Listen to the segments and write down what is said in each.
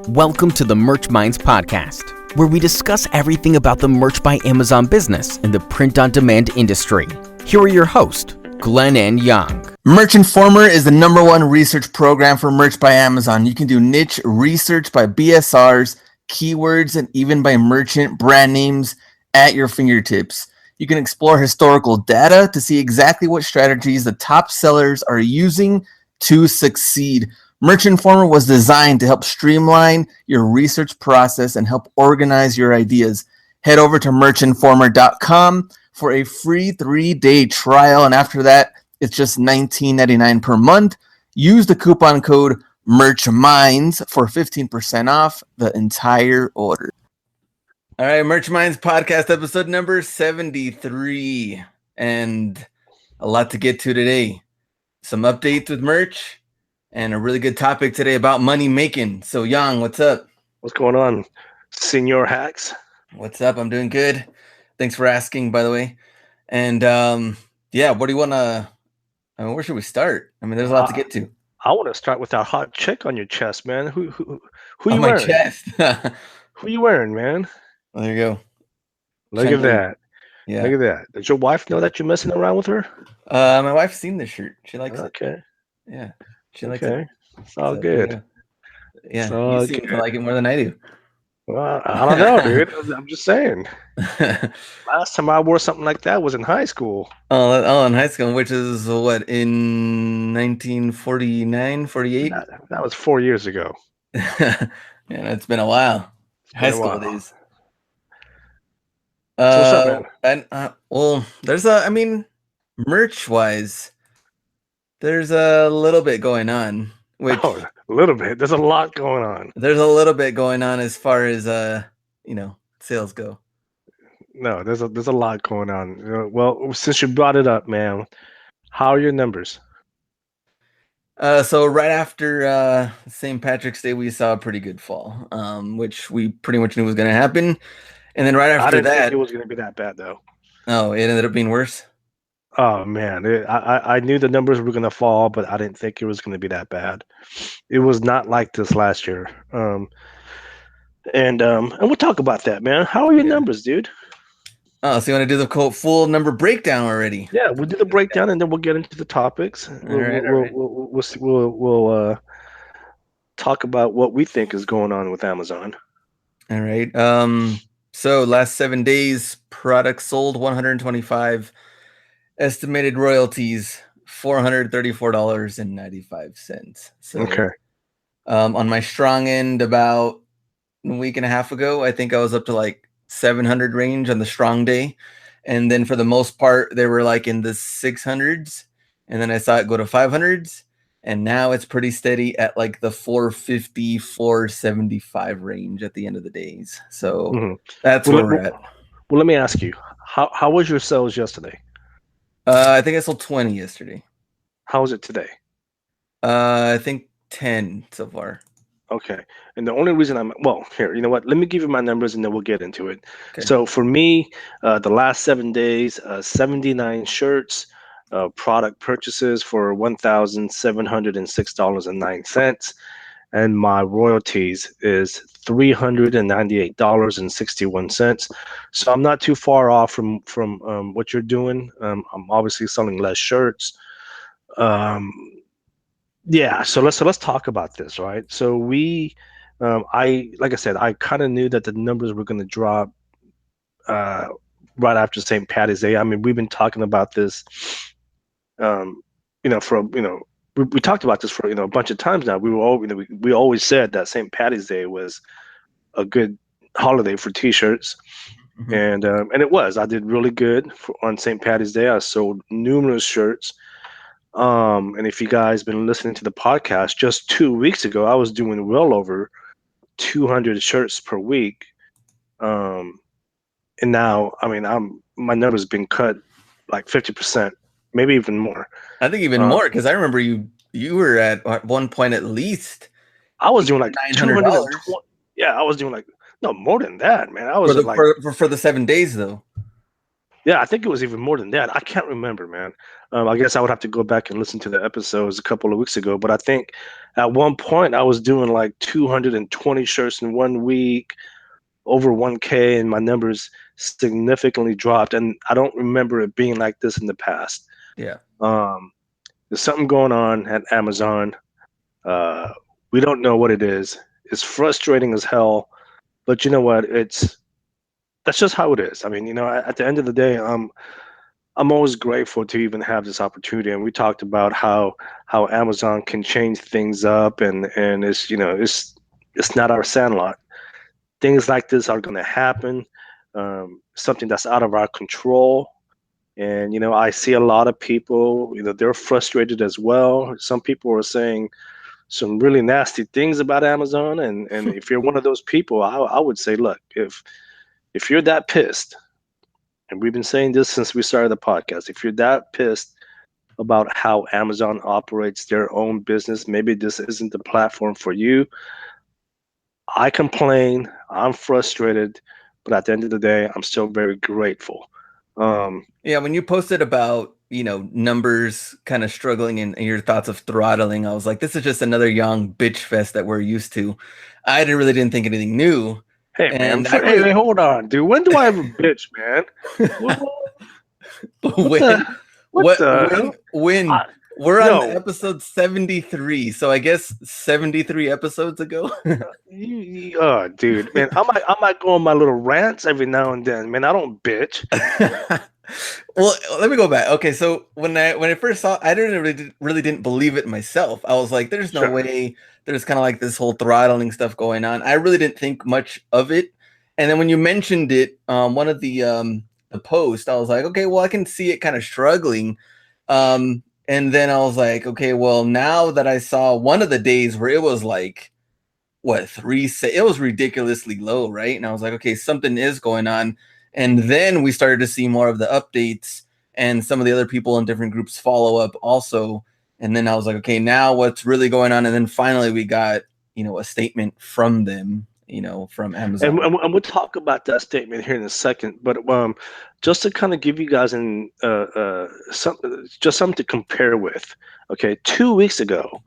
Welcome to the Merch Minds podcast, where we discuss everything about the Merch by Amazon business and the print-on-demand industry. Here are your hosts, Glen and Young. Merch Informer is the #1 research program for Merch by Amazon. You can do niche research by BSRs, keywords, and even by merchant brand names at your fingertips. You can explore historical data to see exactly what strategies the top sellers are using to succeed. Merch Informer was designed to help streamline your research process and help organize your ideas. Head over to merchinformer.com for a free 3-day trial, and after that, it's just $19.99 per month. Use the coupon code MERCHMINDS for 15% off the entire order. All right, Merch Minds podcast episode number 73, and a lot to get to today. Some updates with merch, and a really good topic today about money making. So, Yang, what's up? What's going on, Senior Hacks? What's up? I'm doing good. Thanks for asking, by the way. And what do you want to? Where should we start? I mean, there's a lot to get to. I want to start with that hot chick on your chest, man. Who on you my wearing? Chest. Who you wearing, man? Well, there you go. Look at that. Yeah. Look at that. Does your wife know that you're messing around with her? My wife's seen this shirt. She likes it. Okay. Yeah. She likes it. It's all good. Yeah. You seem to like it more than I do. Well, I don't know, dude. I'm just saying. Last time I wore something like that was in high school. Oh, in high school, which is what, in 1949, 48? That was 4 years ago. Yeah, it's been a while. High school days. So what's up, man? There's merch wise, there's a little bit going on. A little bit. There's a lot going on. There's a little bit going on as far as sales go. No, there's a lot going on. Well, since you brought it up, man, how are your numbers? So right after St. Patrick's Day, we saw a pretty good fall, which we pretty much knew was going to happen. And then right after I didn't that, think it was going to be that bad, though. Oh, it ended up being worse. Oh man, I knew the numbers were going to fall, but I didn't think it was going to be that bad. It was not like this last year. And we'll talk about that, man. How are your numbers, dude? Oh, so you want to do the full number breakdown already? Yeah, we'll do the breakdown, and then we'll get into the topics. We'll talk about what we think is going on with Amazon. All right. So last 7 days, products sold 125. Estimated royalties $434.95. So, okay. On my strong end, about a week and a half ago, I think I was up to like 700 range on the strong day, and then for the most part, they were like in the 600s, and then I saw it go to 500s, and now it's pretty steady at like the 450, 475 range at the end of the days. So that's where we're at. Well, let me ask you, how was your sales yesterday? I think I sold 20 yesterday. How is it today? I think 10 so far. Okay. And the only reason here, you know what? Let me give you my numbers and then we'll get into it. Okay. So for me, the last 7 days, 79 shirts, product purchases for $1,706.09. And my royalties is $398.61. So I'm not too far off from what you're doing. I'm obviously selling less shirts. So let's talk about this, right? So like I said, I kind of knew that the numbers were going to drop right after St. Patty's Day. I mean, we've been talking about this, we talked about this for a bunch of times now. We always said that St. Patty's Day was a good holiday for T-shirts, and it was. I did really good on St. Patty's Day. I sold numerous shirts, and if you guys been listening to the podcast, just 2 weeks ago, I was doing well over 200 shirts per week, and now my numbers been cut like 50%. Maybe even more. I think even more, because I remember you were at one point at least. I was doing like $900. Yeah, I was doing like more than that, man. I was for the 7 days though. Yeah, I think it was even more than that. I can't remember, man. I guess I would have to go back and listen to the episodes a couple of weeks ago. But I think at one point I was doing like 220 shirts in 1 week, over 1K, and my numbers significantly dropped. And I don't remember it being like this in the past. Yeah. Um, there's something going on at Amazon. Uh, we don't know what it is. It's frustrating as hell. But you know what? That's just how it is. I mean, at the end of the day, I'm always grateful to even have this opportunity. And we talked about how Amazon can change things up, and it's not our sandlot. Things like this are going to happen. Something that's out of our control. And I see a lot of people. They're frustrated as well. Some people are saying some really nasty things about Amazon, and if you're one of those people, I would say, look, if you're that pissed, and we've been saying this since we started the podcast, if you're that pissed about how Amazon operates their own business, maybe this isn't the platform for you. I complain, I'm frustrated, but at the end of the day, I'm still very grateful. Yeah, when you posted about, numbers kind of struggling and your thoughts of throttling, I was like, this is just another young bitch fest that we're used to. I didn't think anything new. Hey, man, And hey, hold on, dude. When do I ever bitch, man? What the hell? when we're on Yo, episode 73, so I guess 73 episodes ago. dude, man, I might go on my little rants every now and then, man. I don't bitch. Well, let me go back. Okay, so when I first saw, I really didn't believe it myself. I was like, "There's no way." There's kind of like this whole throttling stuff going on. I really didn't think much of it, and then when you mentioned it, one of the post, I was like, "Okay, well, I can see it kind of struggling." And then I was like, "Okay, well, now that I saw one of the days where it was like, what, it was ridiculously low, right?" And I was like, "Okay, something is going on." And then we started to see more of the updates, and some of the other people in different groups follow up also. And then I was like, okay, now what's really going on? And then finally we got, a statement from them, from Amazon. And we'll talk about that statement here in a second. But just to kind of give you guys something to compare with. Okay, 2 weeks ago,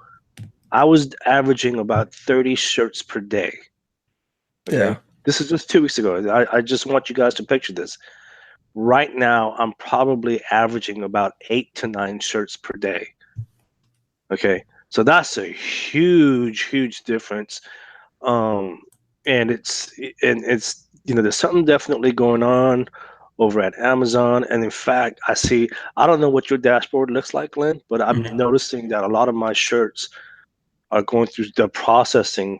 I was averaging about 30 shirts per day. Okay, Yeah. this is just 2 weeks ago. I just want you guys to picture this. Right now, I'm probably averaging about 8 to 9 shirts per day. Okay, so that's a huge, huge difference. Um, and it's there's something definitely going on over at Amazon. And in fact, I don't know what your dashboard looks like, Glenn, but I'm noticing that a lot of my shirts are going through the processing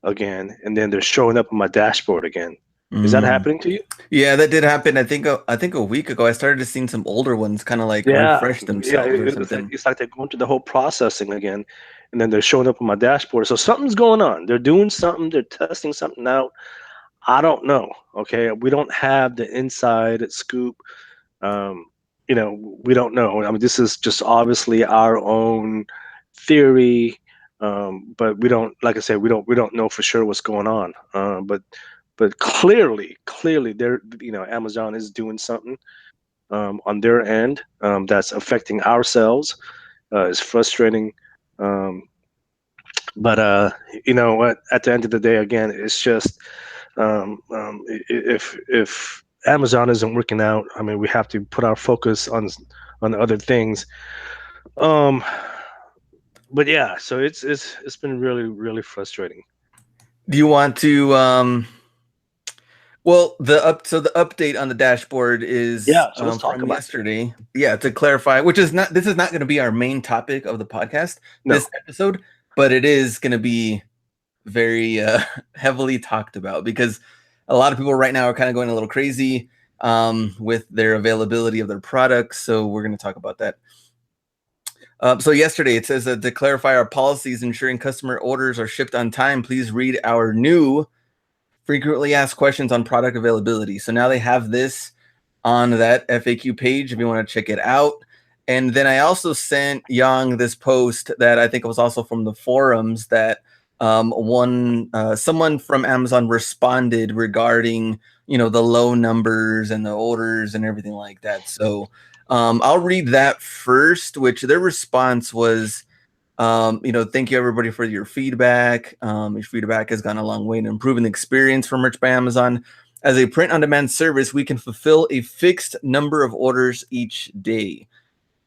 again, and then they're showing up on my dashboard again. Is that happening to you? Yeah, that did happen. I think a week ago I started to see some older ones kind of like refresh themselves or something. It's like they're going through the whole processing again, and then they're showing up on my dashboard. So something's going on. They're doing something. They're testing something out. I don't know. Okay, we don't have the inside scoop. Um, we don't know. I mean, this is just obviously our own theory, but we don't. Like I said, we don't know for sure what's going on. But clearly, they're Amazon is doing something on their end that's affecting ourselves. It's frustrating. But you know what? At the end of the day, again, it's just if Amazon isn't working out, I mean, we have to put our focus on other things. But yeah, so it's been really, really frustrating. Do you want to well, the update on the dashboard is So let's talk from about yesterday. Yeah, to clarify, this is not going to be our main topic of the podcast this episode, but it is going to be very heavily talked about because a lot of people right now are kind of going a little crazy with their availability of their products. So we're going to talk about that. So yesterday it says that to clarify our policies ensuring customer orders are shipped on time, please read our new frequently asked questions on product availability. So now they have this on that FAQ page if you want to check it out. And then I also sent Yang this post that I think it was also from the forums that someone from Amazon responded regarding, the low numbers and the orders and everything like that. So I'll read that first, which their response was, thank you everybody for your feedback. Your feedback has gone a long way in improving the experience for Merch by Amazon. As a print-on-demand service, we can fulfill a fixed number of orders each day.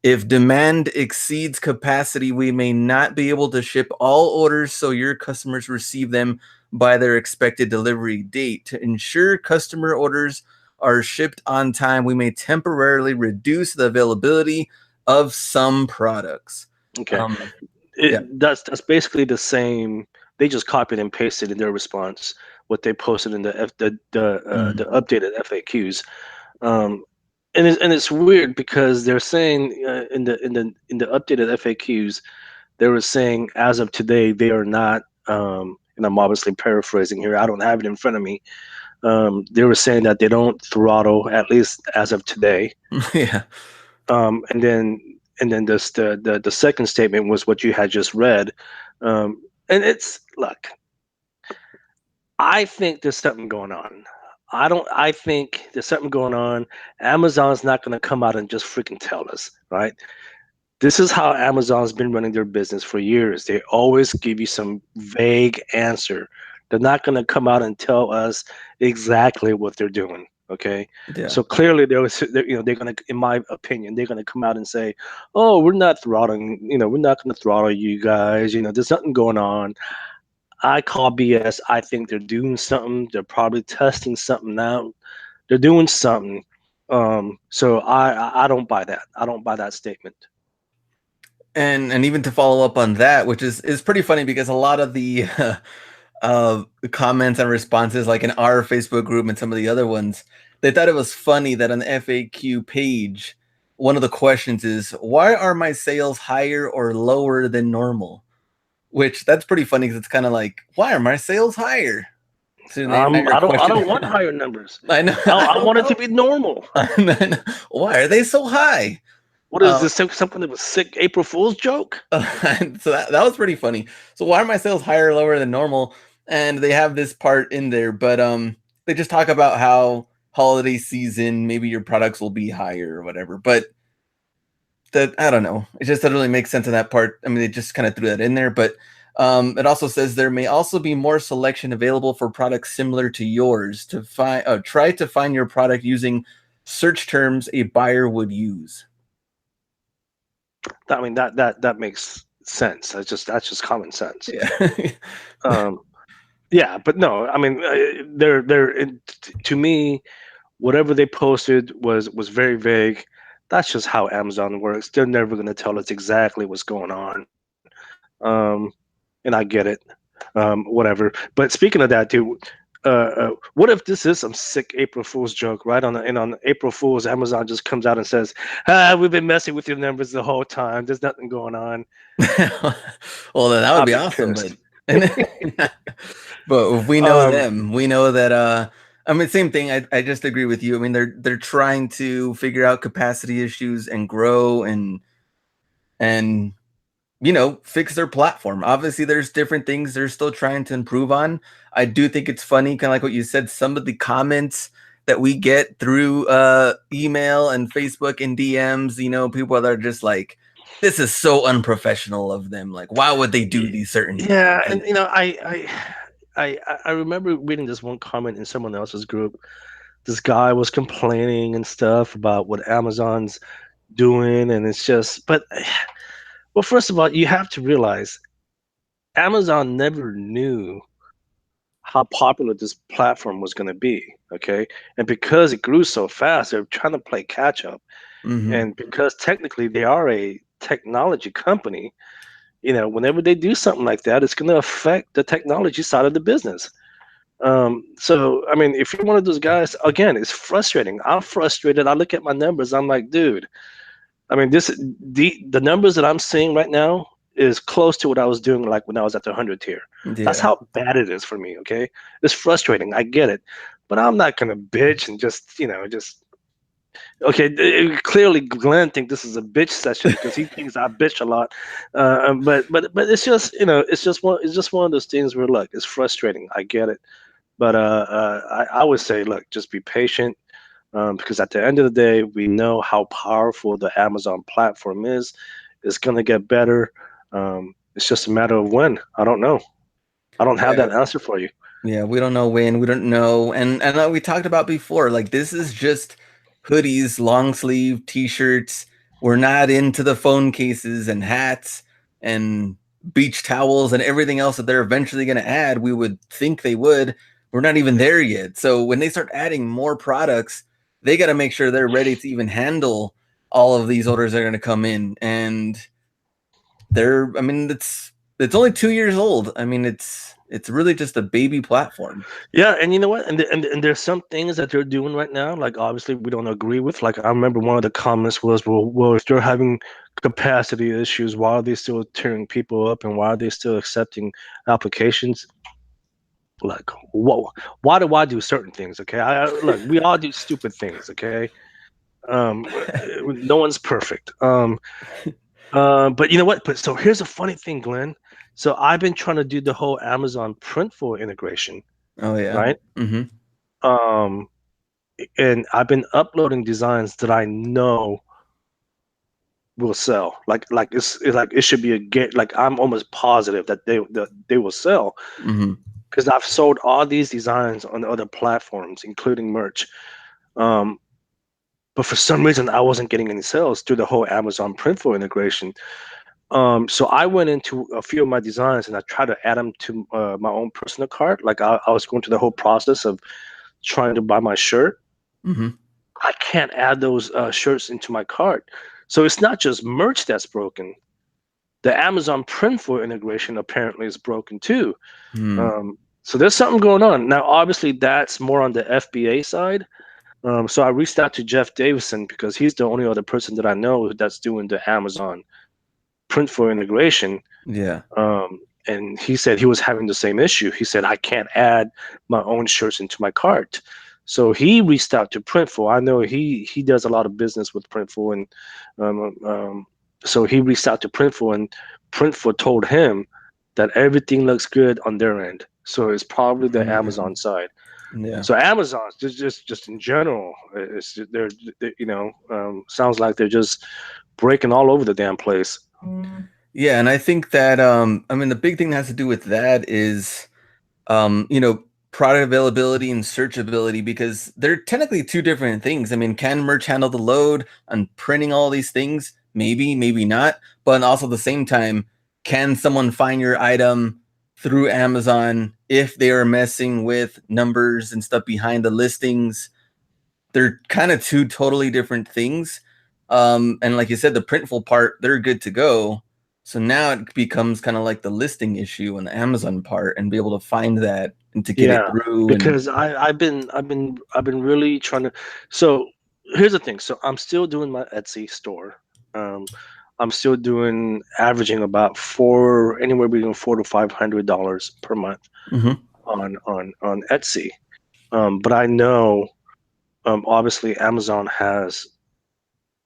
If demand exceeds capacity, we may not be able to ship all orders so your customers receive them by their expected delivery date. To ensure customer orders are shipped on time, we may temporarily reduce the availability of some products. Okay. Yeah. That's basically the same. They just copied and pasted in their response what they posted in the updated FAQs. And it's weird because they're saying in the updated FAQs, they were saying as of today they are not. And I'm obviously paraphrasing here. I don't have it in front of me. They were saying that they don't throttle, at least as of today. Yeah. And then this the second statement was what you had just read. And it's, look, I think there's something going on. I think there's something going on. Amazon's not going to come out and just freaking tell us, right? This is how Amazon's been running their business for years. They always give you some vague answer. They're not going to come out and tell us exactly what they're doing. Okay. Yeah. So clearly they're going to, in my opinion, they're going to come out and say, oh, we're not throttling, we're not going to throttle you guys. There's nothing going on. I call BS. I think they're doing something. They're probably testing something out. They're doing something. So I don't buy that. I don't buy that statement. And even to follow up on that, which is pretty funny because a lot of the comments and responses, like in our Facebook group and some of the other ones, they thought it was funny that on the FAQ page, one of the questions is, why are my sales higher or lower than normal? Which that's pretty funny because it's kind of like, why are my sales higher? So I don't want higher numbers. I know. I want it to be normal. Why are they so high? What is this? Something that was sick April Fool's joke? So that was pretty funny. So why are my sales higher or lower than normal? And they have this part in there, but they just talk about how holiday season, maybe your products will be higher or whatever. But that, I don't know. It just doesn't really make sense in that part. I mean, they just kind of threw that in there, but it also says there may also be more selection available for products similar to yours. To try to find your product using search terms a buyer would use. I mean, that makes sense. That's just common sense. Yeah. Yeah, but no, I mean, to me, whatever they posted was very vague. That's just how Amazon works. They're never going to tell us exactly what's going on. And I get it. Whatever. But speaking of that, dude, what if this is some sick April Fool's joke, right? On April Fool's, Amazon just comes out and says, we've been messing with your numbers the whole time. There's nothing going on. Well, then that would be awesome. But if we know them, we know that I mean, same thing. I just agree with you. I mean, they're trying to figure out capacity issues and grow and fix their platform. Obviously, there's different things they're still trying to improve on. I do think it's funny, kind of like what you said, some of the comments that we get through email and Facebook and DMs, people that are just like, this is so unprofessional of them. Like, why would they do these certain things? Yeah, and I remember reading this one comment in someone else's group. This guy was complaining and stuff about what Amazon's doing, and it's just, but well, first of all, you have to realize Amazon never knew how popular this platform was going to be, okay? And because it grew so fast, they're trying to play catch up. Mm-hmm. And because technically they are a technology company, whenever they do something like that, it's going to affect the technology side of the business. So, I mean, if you're one of those guys, again, it's frustrating. I'm frustrated. I look at my numbers. I'm like, dude, I mean, the numbers that I'm seeing right now is close to what I was doing like when I was at the 100 tier. Yeah. That's how bad it is for me, okay? It's frustrating. I get it. But I'm not going to bitch and just Okay, clearly Glenn thinks this is a bitch session because he thinks I bitch a lot. But it's just it's just one of those things where look, it's frustrating. I get it, but I would say look, just be patient. Because at the end of the day, we know how powerful the Amazon platform is. It's gonna get better. It's just a matter of when. I don't know. I don't have Yeah. that answer for you. Yeah, we don't know when, we don't know. And like we talked about before, like this is just hoodies, long sleeve t-shirts. We're not into the phone cases and hats and beach towels and everything else that they're eventually going to add. We would think they would. We're not even there yet. So when they start adding more products, they got to make sure they're ready to even handle all of these orders that are going to come in. And I mean, it's only 2 years old. I mean, it's really just a baby platform. Yeah, and you know what? And there's some things that they're doing right now. Like obviously we don't agree with. Like I remember one of the comments was, well, if they're having capacity issues, why are they still tearing people up, and why are they still accepting applications? Like, whoa, why do I do certain things? Okay, look, we all do stupid things. Okay, no one's perfect. But you know what? But so here's a funny thing, Glenn. So I've been trying to do the whole Amazon Printful integration, Oh yeah. right? Mm-hmm. Um, and I've been uploading designs that I know will sell. Like it's like it should be a get. Like I'm almost positive that they will sell Mm-hmm. because I've sold all these designs on other platforms, including merch. Um, but for some reason, I wasn't getting any sales through the whole Amazon Printful integration. So I went into a few of my designs and I tried to add them to my own personal cart. Like I was going through the whole process of trying to buy my shirt. Mm-hmm. I can't add those shirts into my cart. So it's not just merch that's broken. The Amazon Printful integration apparently is broken too. Hmm. So there's something going on. Now, obviously, that's more on the FBA side. So I reached out to Jeff Davison because he's the only other person that I know that's doing the Amazon Printful integration. Yeah. And he said he was having the same issue. He said, I can't add my own shirts into my cart. So he reached out to Printful. I know he does a lot of business with Printful, and so he reached out to Printful, and Printful told him that everything looks good on their end. So it's probably the Mm. Amazon side. Yeah. So Amazon, just in general, sounds like they're just breaking all over the damn place. Yeah, and I think that I mean the big thing that has to do with that is you know, product availability and searchability, because they're technically two different things. I mean, can merch handle the load on printing all these things? Maybe, maybe not. But also at the same time, can someone find your item through Amazon if they are messing with numbers and stuff behind the listings? They're kind of two totally different things. And like you said, the printful part, they're good to go. So now it becomes kind of like the listing issue on the Amazon part, and be able to find that and to get it Yeah, through. And because I've been really trying to. So here's the thing. So I'm still doing my Etsy store. Um, I'm still doing averaging about anywhere between $400 to $500 per month Mhm. on Etsy. But I know obviously Amazon has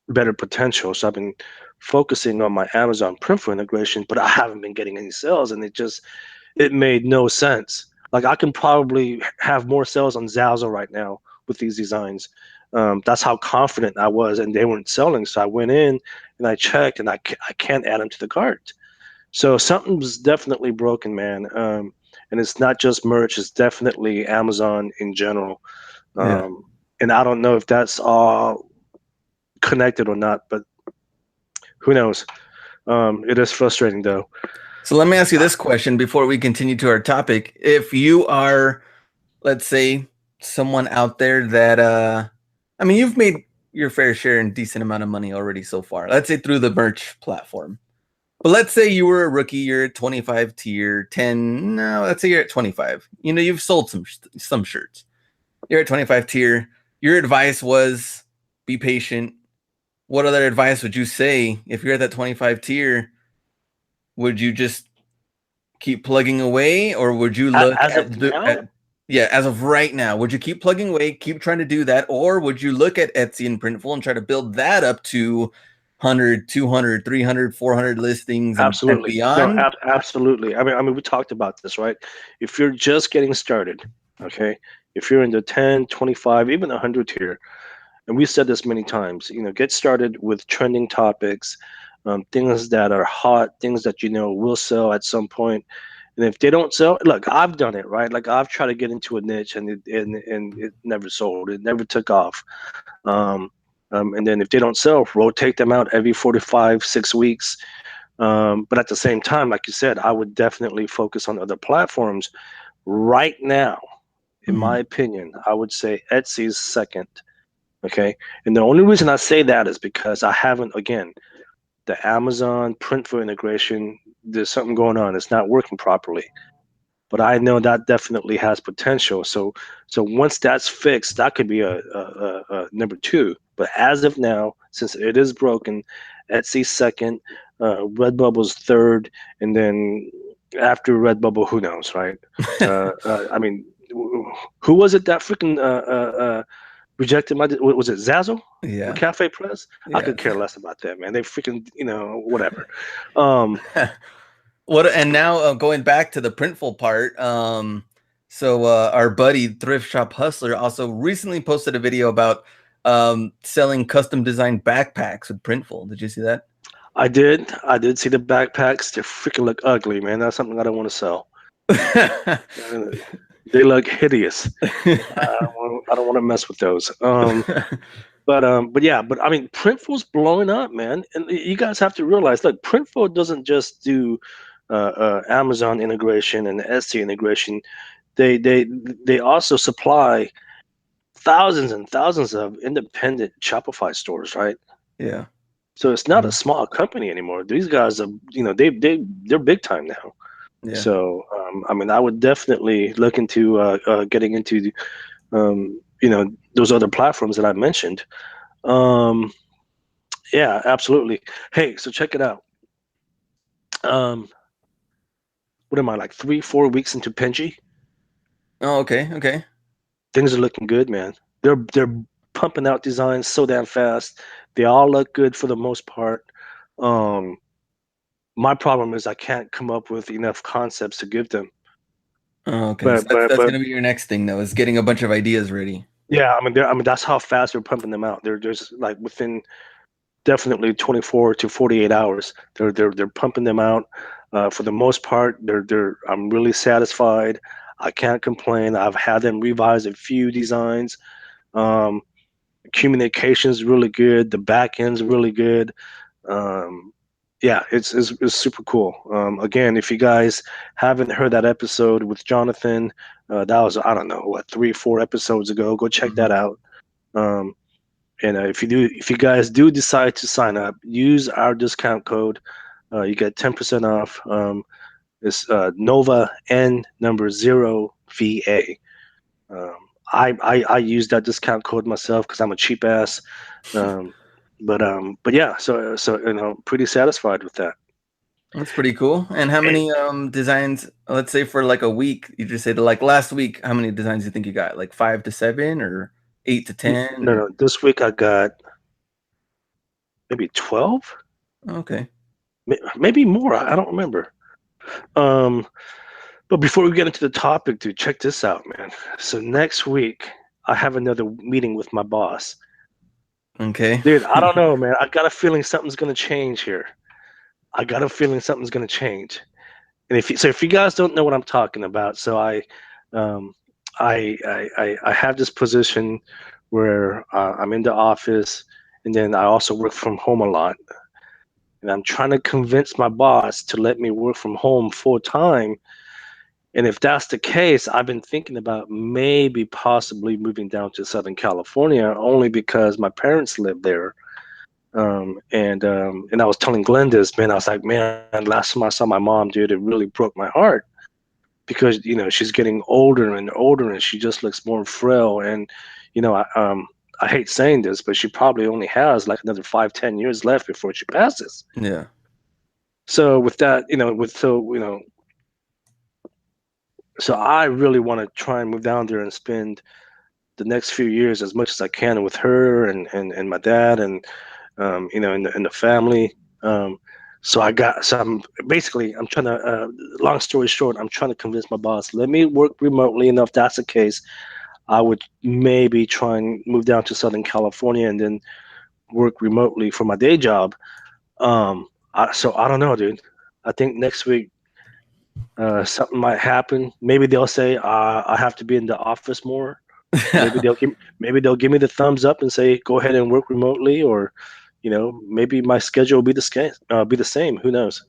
better potential. So I've been focusing on my Amazon Printful integration, but I haven't been getting any sales, and it made no sense. Like I can probably have more sales on Zazzle right now with these designs. That's how confident I was, and they weren't selling. So I went in and I checked, and I can't add them to the cart. So something's definitely broken, man. And it's not just merch; it's definitely Amazon in general. Yeah. And I don't know if that's all connected or not, but who knows? It is frustrating though. So let me ask you this question before we continue to our topic. If you are, let's say, someone out there that I mean, you've made your fair share and decent amount of money already so far. Let's say through the merch platform. But let's say you were a rookie, you're at 25 tier, 10, no, let's say you're at 25. You know, you've sold some shirts. You're at 25 tier. Your advice was be patient. What other advice would you say if you're at that 25 tier? Would you just keep plugging away, or would you look As at of now, Yeah, as of right now, would you keep plugging away, keep trying to do that, or would you look at Etsy and Printful and try to build that up to 100, 200, 300, 400 listings and Absolutely. No, beyond? absolutely. I mean, we talked about this, right? If you're just getting started, okay, if you're in the 10, 25, even 100 tier, and we said this many times, get started with trending topics, things that are hot, things that will sell at some point. And if they don't sell, look, I've done it, right? Like I've tried to get into a niche and it never sold. It never took off. Um, and then if they don't sell, rotate them out every 45, 6 weeks. But at the same time, like you said, I would definitely focus on other platforms. Right now, in my opinion, I would say Etsy's second. Okay. And the only reason I say that is because I haven't, again, the Amazon Printful integration, there's something going on. It's not working properly. But I know that definitely has potential. So once that's fixed, that could be a number two. But as of now, since it is broken, Etsy second, Redbubble's third, and then after Redbubble, who knows, right? I mean, who was it that freaking rejected my? Was it Zazzle? Yeah. With Cafe Press? I Yeah. could care less about that, man. They freaking, whatever. Um, What and now going back to the Printful part, so our buddy Thrift Shop Hustler also recently posted a video about selling custom designed backpacks with Printful. Did you see that? I did see the backpacks. They freaking look ugly, man. That's something I don't want to sell. They look hideous. I don't want to mess with those. But yeah, but I mean, Printful's blowing up, man. And you guys have to realize, look, Printful doesn't just do Amazon integration and Etsy integration. They also supply thousands and thousands of independent Shopify stores, right? Yeah. So it's not a small company anymore. These guys are, they're big time now. Yeah. So I mean, I would definitely look into getting into, those other platforms that I mentioned. Yeah, absolutely. Hey, so check it out. Um, what am I, like 3, 4 weeks into Penji? Oh, okay. Okay. Things are looking good, man. They're pumping out designs so damn fast. They all look good for the most part. Um, my problem is I can't come up with enough concepts to give them. Oh, okay. So But that's but but gonna be your next thing though, is getting a bunch of ideas ready. yeah, I mean that's how fast they're pumping them out. They're just like within definitely 24 to 48 hours. They're pumping them out. For the most part, I'm really satisfied. I can't complain. I've had them revise a few designs. Um, Communication's really good. The back end's really good. Um, yeah, it's super cool. Again, if you guys haven't heard that episode with Jonathan, that was, I don't know, what, 3, 4 episodes ago. Go check that out. Um, and if you guys do decide to sign up, use our discount code. You get 10% off. It's Nova N number 0VA. Um, I use that discount code myself because I'm a cheap ass. Um, but yeah, so pretty satisfied with that. That's pretty cool. And how many designs, let's say for like a week, you just say like last week, how many designs do you think you got? Like 5 to 7 or 8 to 10? No, this week I got maybe 12, Okay. maybe more. I don't remember. Um, but before we get into the topic, dude, check this out, man. So next week I have another meeting with my boss. Okay. Dude, I don't know, man. I got a feeling something's gonna change here. I got a feeling something's gonna change. And if you guys don't know what I'm talking about, so um, I have this position where I'm in the office, and then I also work from home a lot. And I'm trying to convince my boss to let me work from home full time. And if that's the case, I've been thinking about maybe possibly moving down to Southern California, only because my parents live there. And I was telling Glen this, man. I was like, man, last time I saw my mom, dude, it really broke my heart because she's getting older and older, and she just looks more frail. And I hate saying this, but she probably only has like another 5, 10 years left before she passes. Yeah. So with that, So I really want to try and move down there and spend the next few years as much as I can with her and my dad and in the family. Um, so I'm trying to. Long story short, I'm trying to convince my boss, let me work remotely. And if that's the case, I would maybe try and move down to Southern California and then work remotely for my day job. So I don't know, dude. I think next week something might happen. Maybe they'll say I have to be in the office more. Maybe they'll give me the thumbs up and say go ahead and work remotely, or maybe my schedule will be the same. Who knows?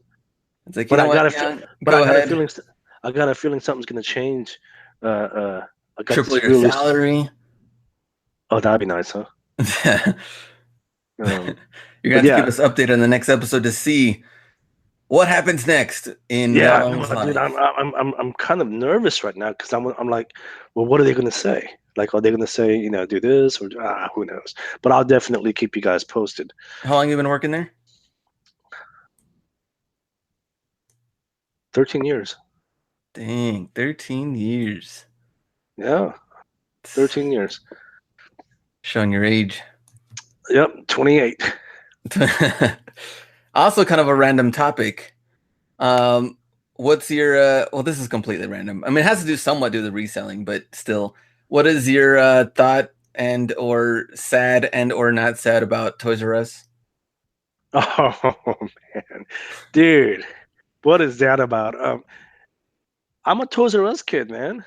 It's like, you But know I got what, a fe- young, but I go got a ahead, feeling I got a feeling something's gonna change. I got triple this your really. salary. Oh, that'd be nice, huh? Um, You're gonna but have to keep yeah, us updated on the next episode to see what happens next in yeah, Young's no, dude, I'm life. I'm I'm I'm kind of nervous right now because I'm like, well, what are they gonna say? Like, are they gonna say, do this or who knows? But I'll definitely keep you guys posted. How long you been working there? 13 years. Dang, 13 years. Yeah, 13 years. Showing your age. Yep, 28. Also, kind of a random topic. What's your well, this is completely random. I mean, it has to do somewhat do the reselling, but still, what is your thought and or sad and or not sad about Toys R Us? Oh man, dude, what is that about? I'm a Toys R Us kid, man.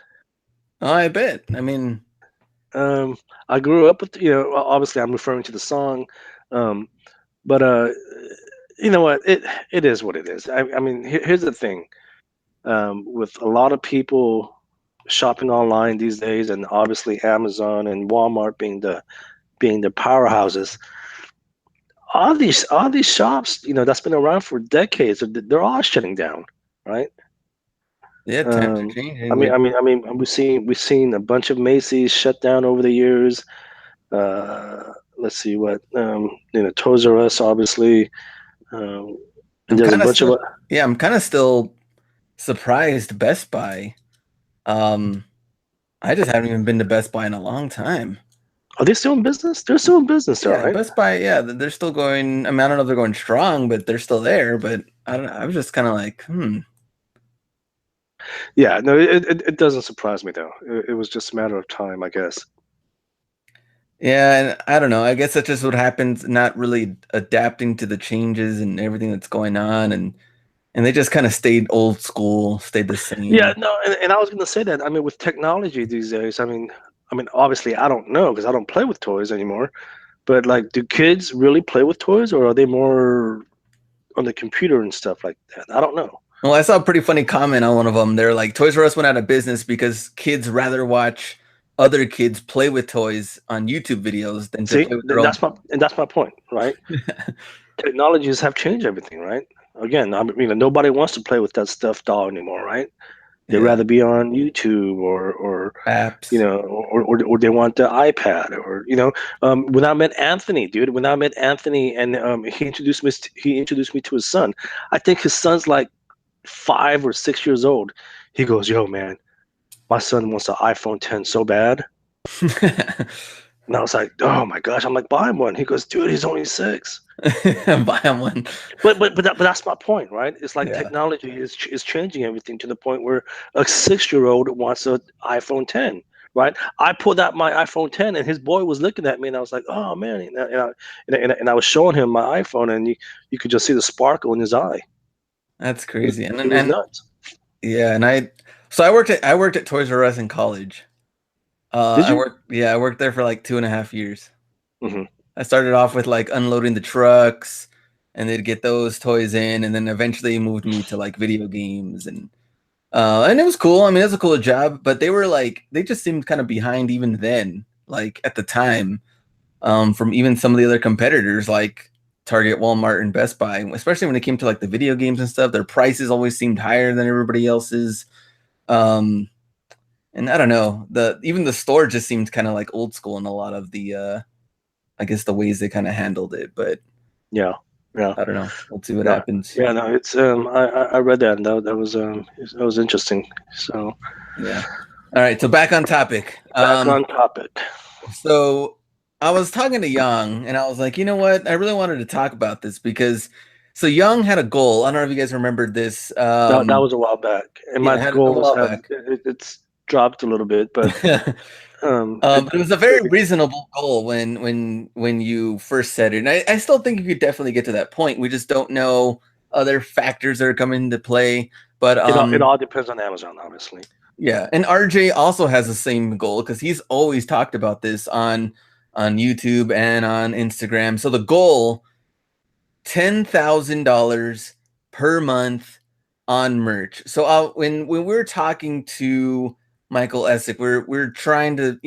Oh, I bet. I mean, Um, I grew up with, obviously I'm referring to the song, um, but you know what? It is what it is. I mean, here's the thing. With a lot of people shopping online these days, and obviously Amazon and Walmart being the powerhouses, all these shops, that's been around for decades, they're all shutting down, right? yeah, times are Um, I changing. mean, With I mean, I mean, we've seen a bunch of Macy's shut down over the years. Let's see what Toys R Us, obviously, um, and I'm there's a kind of bunch of. still, yeah, I'm kind of still surprised Best Buy. Um, I just haven't even been to Best Buy in a long time. Are they still in business? They're still in business, though, Yeah, right? Best Buy, yeah, they're still going. I mean, I don't know if they're going strong, but they're still there. But I don't know. I was just kind of like, Yeah, no, it doesn't surprise me though. It was just a matter of time, I guess. Yeah, and I don't know. I guess that's just what happens, not really adapting to the changes and everything that's going on, and they just kind of stayed old school, stayed the Yeah, same. no, and I was going to say that. I mean, with technology these days, I mean, obviously, I don't know because I don't play with toys anymore. But like, do kids really play with toys, or are they more on the computer and stuff like that? I don't know. Well, I saw a pretty funny comment on one of them. They're like, Toys R Us went out of business because kids rather watch other kids play with toys on YouTube videos than to See, play with their and own. that's my point, right? Technologies have changed everything, right? Again, nobody wants to play with that stuffed doll anymore, right? They'd Yeah, rather be on YouTube or apps. or they want the iPad or when I met Anthony, dude, when I met Anthony and he introduced me to his son. I think his son's like 5 or 6 years old. He goes, "Yo, man, my son wants an iPhone 10 so bad." And I was like, "Oh my gosh!" I'm like, "Buy him one." He goes, "Dude, he's only 6." Buy them one. But that's my point, right? It's like Yeah, technology is changing everything to the point where a 6-year-old wants an iPhone 10, right? I pulled out my iPhone 10, and his boy was looking at me, and I was like, "Oh man!" And I was showing him my iPhone, and you could just see the sparkle in his eye. that's It was crazy. And it and, was and nuts. yeah, and I worked at Toys R Us in college. Did you? I worked there for like 2.5 years. Hmm. I started off with like unloading the trucks, and they'd get those toys in, and then eventually moved me to like video games, and it was cool. I mean, it was a cool job, but they just seemed kind of behind even then, like at the time, from even some of the other competitors like Target, Walmart, and Best Buy, especially when it came to like the video games and stuff. Their prices always seemed higher than everybody else's. Um, and I don't know, even the store just seemed kind of like old school in a lot of the I guess the ways they kind of handled it. But Yeah. Yeah. I don't know. Let's see what No, happens. yeah, no, it's I read that, and that was interesting. So Yeah. All right. So back on topic. back on topic. So I was talking to Young, and I was like, you know what? I really wanted to talk about this because so Young had a goal. I don't know if you guys remembered this. That was a while back, and my Yeah, had it a goals while have back. it's dropped a little bit, but But it was a very reasonable goal when you first said it. And I still think you could definitely get to that point. We just don't know other factors that are coming into play. But it all depends on Amazon, obviously. yeah, and RJ also has the same goal because he's always talked about this on YouTube and on Instagram. So the goal, $10,000 per month on merch. So when we're talking to Michael Essick, we're trying to,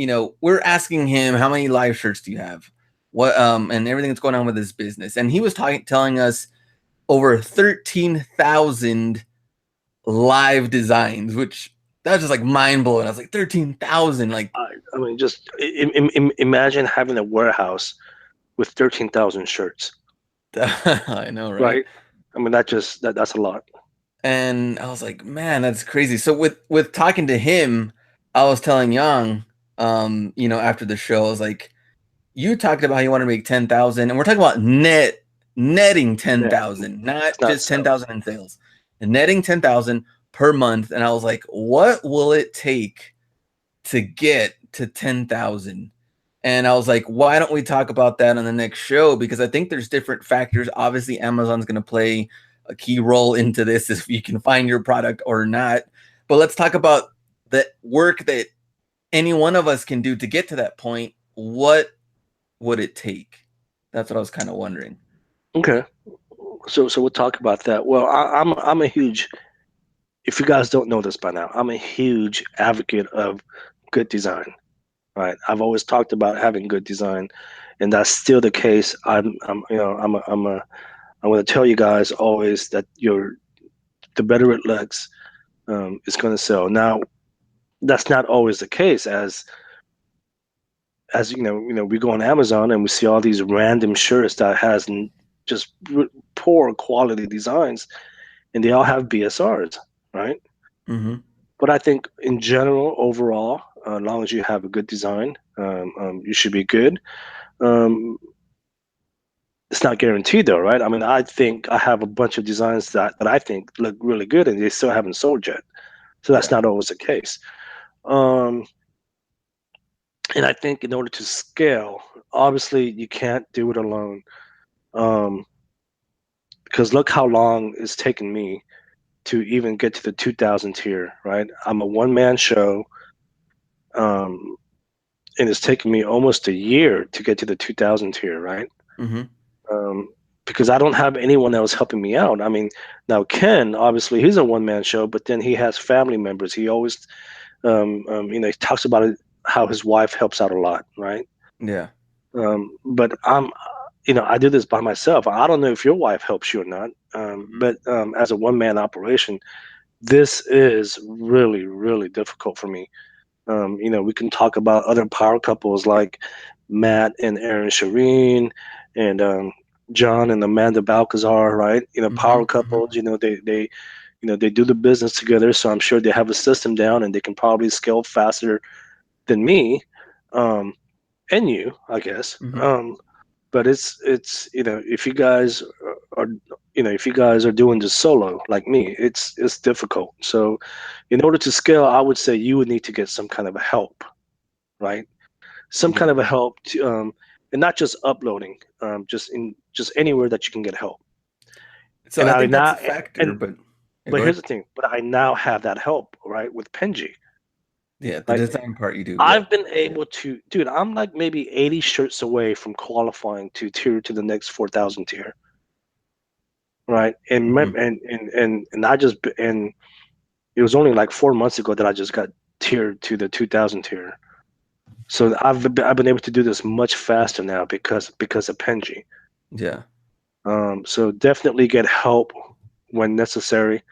we're asking him how many live shirts do you have, what and everything that's going on with his business, and he was telling us over 13,000 live designs, which that was just like mind blowing. I was like 13,000, like I mean, just imagine having a warehouse with 13,000 shirts. I know, right? Right. I mean, that's a lot. And I was like, man, that's crazy. So with talking to him, I was telling Young, after the show, I was like, you talked about how you want to make 10,000, and we're talking about netting 10,000, not just 10,000 in sales, and netting 10,000 per month. And I was like, what will it take to get to 10,000? And I was like, why don't we talk about that on the next show? Because I think there's different factors. Obviously, Amazon's going to play a key role into this if you can find your product or not. But let's talk about the work that any one of us can do to get to that point. What would it take? That's what I was kind of wondering. Okay. So we'll talk about that. Well, I'm a huge, if you guys don't know this by now, I'm a huge advocate of good design. Right. I've always talked about having good design, and that's still the case. I'm going to tell you guys always that the better it looks, it's going to sell. Now, that's not always the case. As we go on Amazon and we see all these random shirts that has just poor quality designs, and they all have BSRs, right? Mm-hmm. But I think in general, overall, as long as you have a good design, you should be good. It's not guaranteed though, right? I mean, I think I have a bunch of designs that I think look really good and they still haven't sold yet. So that's not always the case. And I think in order to scale, obviously you can't do it alone. Because look how long it's taken me to even get to the 2000 tier, right? I'm a one-man show. And it's taken me almost a year to get to the 2000 tier, right? Mm-hmm. Because I don't have anyone else helping me out. I mean, now Ken, obviously, he's a one-man show, but then he has family members. He always, he talks about it, how his wife helps out a lot, right? Yeah. But I do this by myself. I don't know if your wife helps you or not, but as a one-man operation, this is really, really difficult for me. We can talk about other power couples like Matt and Aaron Shireen and John and Amanda Balcazar, right? Power couples. They do the business together, so I'm sure they have a system down and they can probably scale faster than me, and you, I guess. But it's if you guys are if you guys are doing this solo like me, it's difficult. So in order to scale, I would say you would need to get some kind of a help, right? Some kind of a help to, and not just uploading, just anywhere that you can get help. So And I think that's a factor, but here's the thing. But I now have that help, right, with Penji. Yeah, the design part you do. I've been able to, dude. I'm like maybe 80 shirts away from qualifying to the next 4,000 tier, right? And and it was only like 4 months ago that I just got tiered to the 2,000 tier. So I've been able to do this much faster now because of Penji. Yeah. So definitely get help when necessary.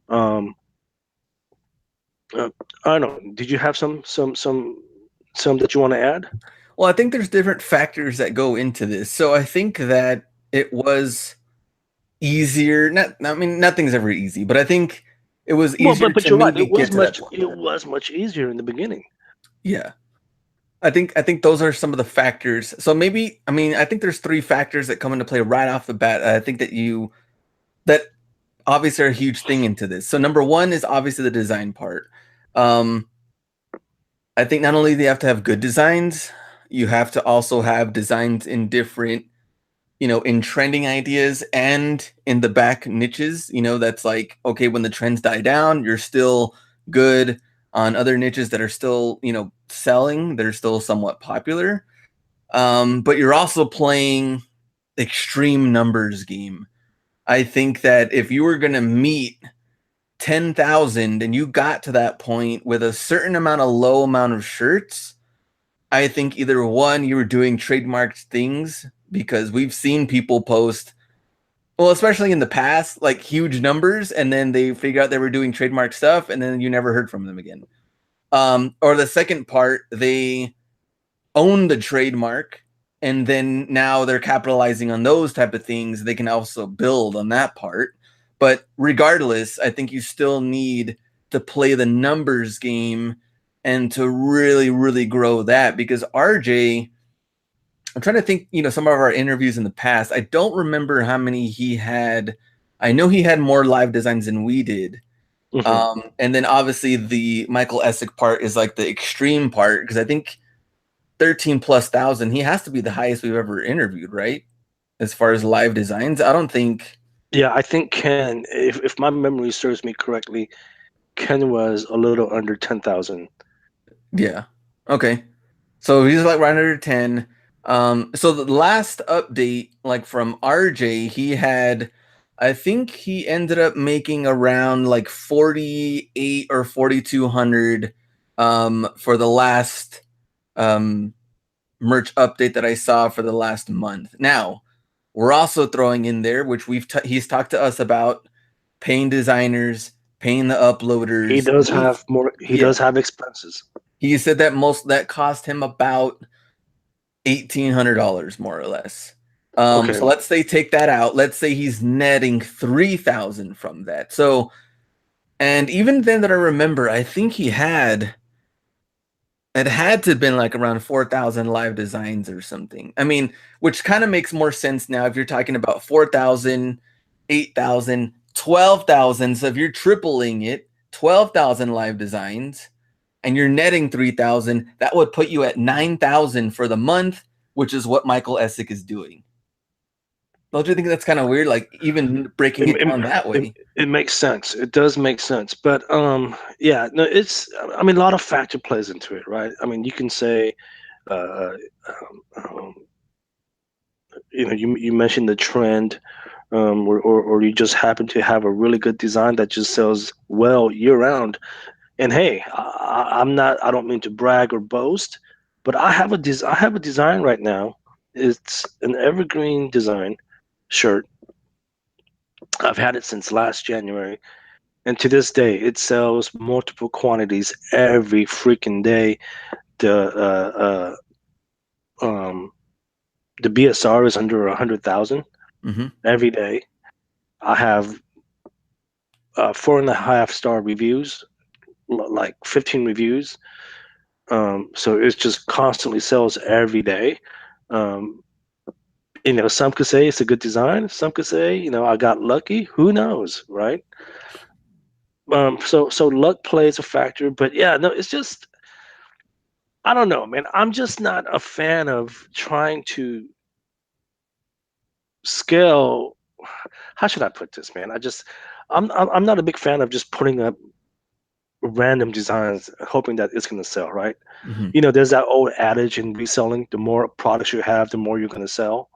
I don't know. Did you have some that you want to add? Well, I think there's different factors that go into this. So I think that it was easier. Nothing's ever easy, but I think it was easier but to you're right. maybe get to that point. It was much easier in the beginning. Yeah. I think those are some of the factors. So maybe, I think there's 3 factors that come into play right off the bat. I think that obviously are a huge thing into this. So number 1 is obviously the design part. I think not only do you have to have good designs, you have to also have designs in different, in trending ideas and in the back niches, that's like, okay, when the trends die down, you're still good on other niches that are still, selling, they're still somewhat popular. But you're also playing extreme numbers game. I think that if you were going to meet 10,000 and you got to that point with a certain low amount of shirts, I think either one, you were doing trademarked things, because we've seen people post, well, especially in the past, like huge numbers, and then they figure out they were doing trademark stuff, and then you never heard from them again. Or the second part, they own the trademark, and then now they're capitalizing on those type of things. They can also build on that part. But regardless, I think you still need to play the numbers game and to really, really grow that, because RJ, I'm trying to think, some of our interviews in the past, I don't remember how many he had. I know he had more live designs than we did. Mm-hmm. And then obviously the Michael Essick part is like the extreme part, because I think 13,000+, he has to be the highest we've ever interviewed, right? As far as live designs, I don't think. Yeah, I think Ken, if my memory serves me correctly, Ken was a little under 10,000. Yeah. Okay. So he's like right under 10. So the last update, like from RJ, I think he ended up making around like 48 or 4,200 for the last merch update that I saw for the last month. Now, we're also throwing in there, which he's talked to us about, paying designers, paying the uploaders. He does have more. He does have expenses. He said that that cost him about $1,800 more or less. Okay. So let's say take that out. Let's say he's netting 3,000 from that. So, and even then that I remember, I think it had to have been like around 4,000 live designs or something. Which kind of makes more sense now if you're talking about 4,000, 8,000, 12,000. So if you're tripling it, 12,000 live designs, and you're netting 3,000, that would put you at 9,000 for the month, which is what Michael Essick is doing. Don't you think that's kind of weird? Like even breaking it down that way. It makes sense. It does make sense. But yeah, no, a lot of factor plays into it, right? You can say, you mentioned the trend, or you just happen to have a really good design that just sells well year round. And hey, I don't mean to brag or boast, but I have a design right now. It's an evergreen design shirt. I've had it since last January, and to this day, it sells multiple quantities every freaking day. The the BSR is under 100,000 every day. I have 4.5-star reviews, like 15 reviews. So it just constantly sells every day. Some could say it's a good design. Some could say, I got lucky. Who knows, right? So luck plays a factor, but yeah, no, it's just, I don't know, man. I'm just not a fan of trying to scale. How should I put this, man? I'm not a big fan of just putting up random designs hoping that it's going to sell, right? There's that old adage in reselling: the more products you have, the more you're going to sell.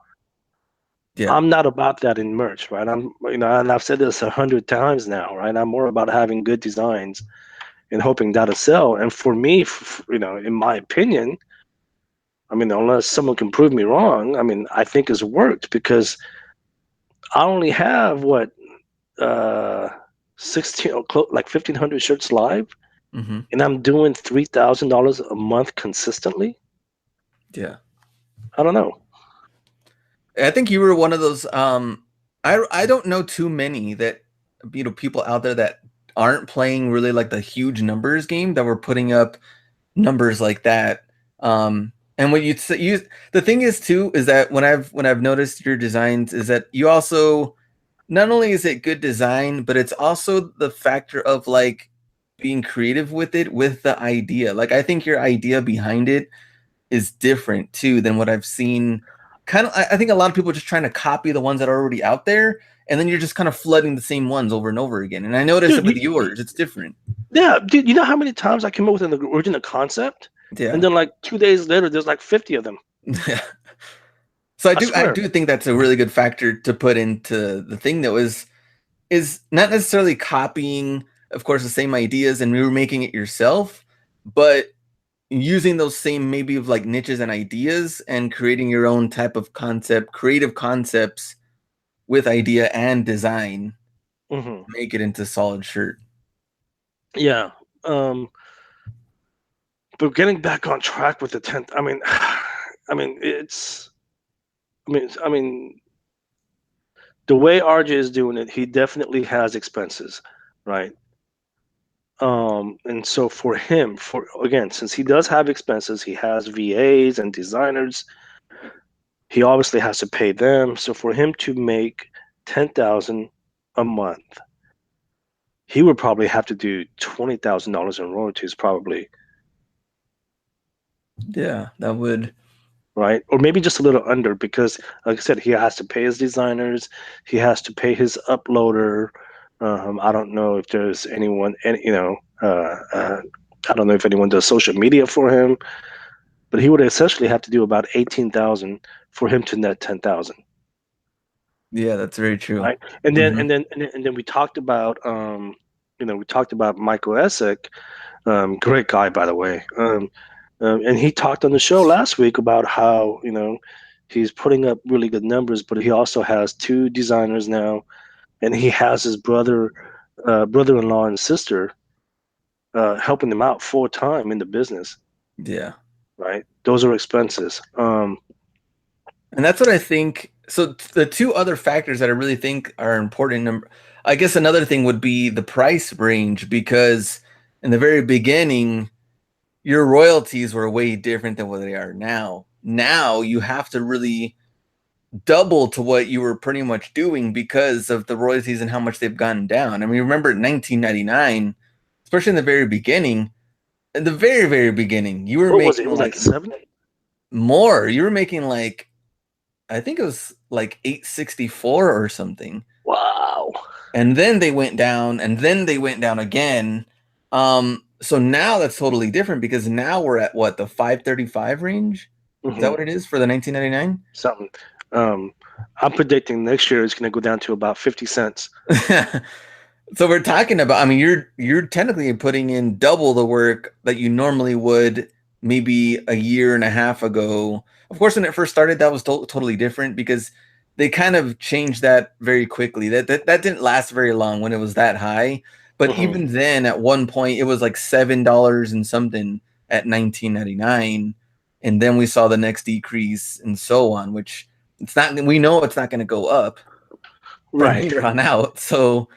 Yeah. I'm not about that in merch, right? And I've said this 100 times now, right? I'm more about having good designs and hoping that'll sell. And for me, in my opinion, unless someone can prove me wrong, I think it's worked, because I only have 16, like 1,500 shirts live, and I'm doing $3,000 a month consistently. Yeah, I don't know. I think you were one of those I don't know too many that people out there that aren't playing really like the huge numbers game that were putting up numbers like that. And what you the thing is too is that when I've noticed your designs is that you also not only is it good design, but it's also the factor of like being creative with it with the idea. Like I think your idea behind it is different too than what I've seen. Kind of, I think a lot of people are just trying to copy the ones that are already out there, and then you're just kind of flooding the same ones over and over again. And I noticed it Dude, with yours; it's different. yeah, dude, you know how many times I came up with an original concept, and Yeah, then like 2 days later, there's like 50 of them. yeah. So I I do, I swear. do think that's a really good factor to put into the thing that is not necessarily copying, of course, the same ideas, and we were making it yourself, but using those same maybe of like niches and ideas and creating your own type of concept, creative concepts with idea and design, Hmm. make it into solid shirt. Yeah. Um, but getting back on track with the 10th, I mean, I mean, I mean, the way RJ is doing it, he definitely has expenses, right? And so for him, for again, since he does have expenses, he has VAs and designers. He obviously has to pay them. So for him to make 10,000 a month, he would probably have to do $20,000 in royalties, probably, Yeah, that would. right? Or maybe just a little under, because, like I said, he has to pay his designers, he has to pay his uploader. I don't know if there's anyone, I don't know if anyone does social media for him, but he would essentially have to do about 18,000 for him to net 10,000. Yeah, that's very true. Right. And then Hmm. we talked about we talked about Michael Essek, great guy, by the way. And he talked on the show last week about how, he's putting up really good numbers, but he also has two designers now, and he has his brother-in-law and sister helping him out full time in the business. Yeah, Right. Those are expenses. and that's what I think. So the two other factors that I really think are important. I guess another thing would be the price range because in the very beginning, your royalties were way different than what they are now. Now you have to really double to what you were pretty much doing because of the royalties and how much they've gone down. I mean, remember in 1999, especially in the very beginning, in the very, very beginning, you were What was it? It making was like like seven. more. You were making like, I think it was like 864 or something. Wow. And then they went down and then they went down again. So now that's totally different because now we're at what, the 535 range? Is that Hmm. what it is for the 1999? Something. Um, I'm predicting next year it's going to go down to about 50 cents. So we're talking about, I mean, you're technically putting in double the work that you normally would maybe a year and a half ago. Of course, when it first started, that was totally different because they kind of changed that very quickly. That didn't last very long when it was that high. But Hmm. even then, at one point, it was like $7 and something at 1999, and then we saw the next decrease and so on. Which it's not. We know it's not going to go up from Right. here on out. So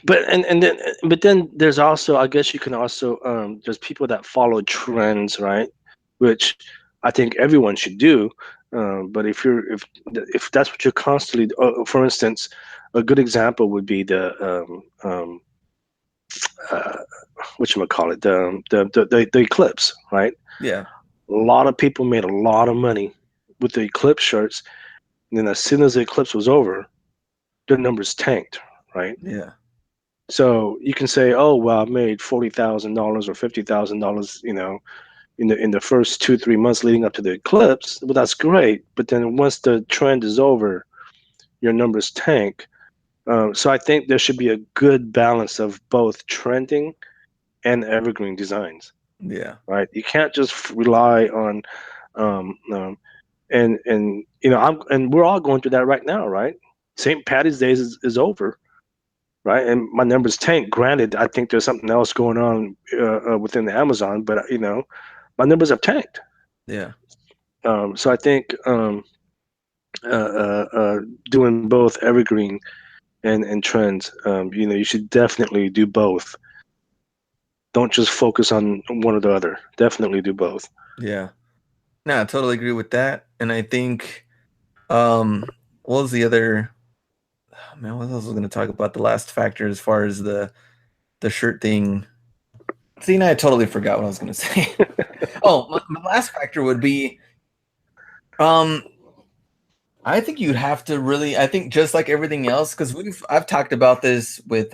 But then there's also, I guess you can also, there's people that follow trends, right? Which I think everyone should do. But if that's what you're constantly, for instance, a good example would be the uh, what you call it, the eclipse, right? yeah, A lot of people made a lot of money with the eclipse shirts, and then as soon as the eclipse was over, their numbers tanked, right? yeah. So you can say, "Oh, well, I made $40,000 or $50,000, in the first 2 3 months leading up to the eclipse." Well, that's great, but then once the trend is over, your numbers tank. So I think there should be a good balance of both trending and evergreen designs, Yeah. right? You can't just rely on, um, um, and we're all going through that right now, right? St. Patty's Day is over, right? And my numbers tank. Granted, I think there's something else going on within the Amazon, but my numbers have tanked. Yeah. So I think doing both evergreen and trends. You should definitely do both. Don't just focus on one or the other. Definitely do both. Yeah. No, I totally agree with that. And I think, what was the other, oh, man, what else was going to talk about the last factor as far as the shirt thing? See, now I totally forgot what I was going to say. Oh, my last factor would be, I think you'd have to really, I think just like everything else, because I've talked about this with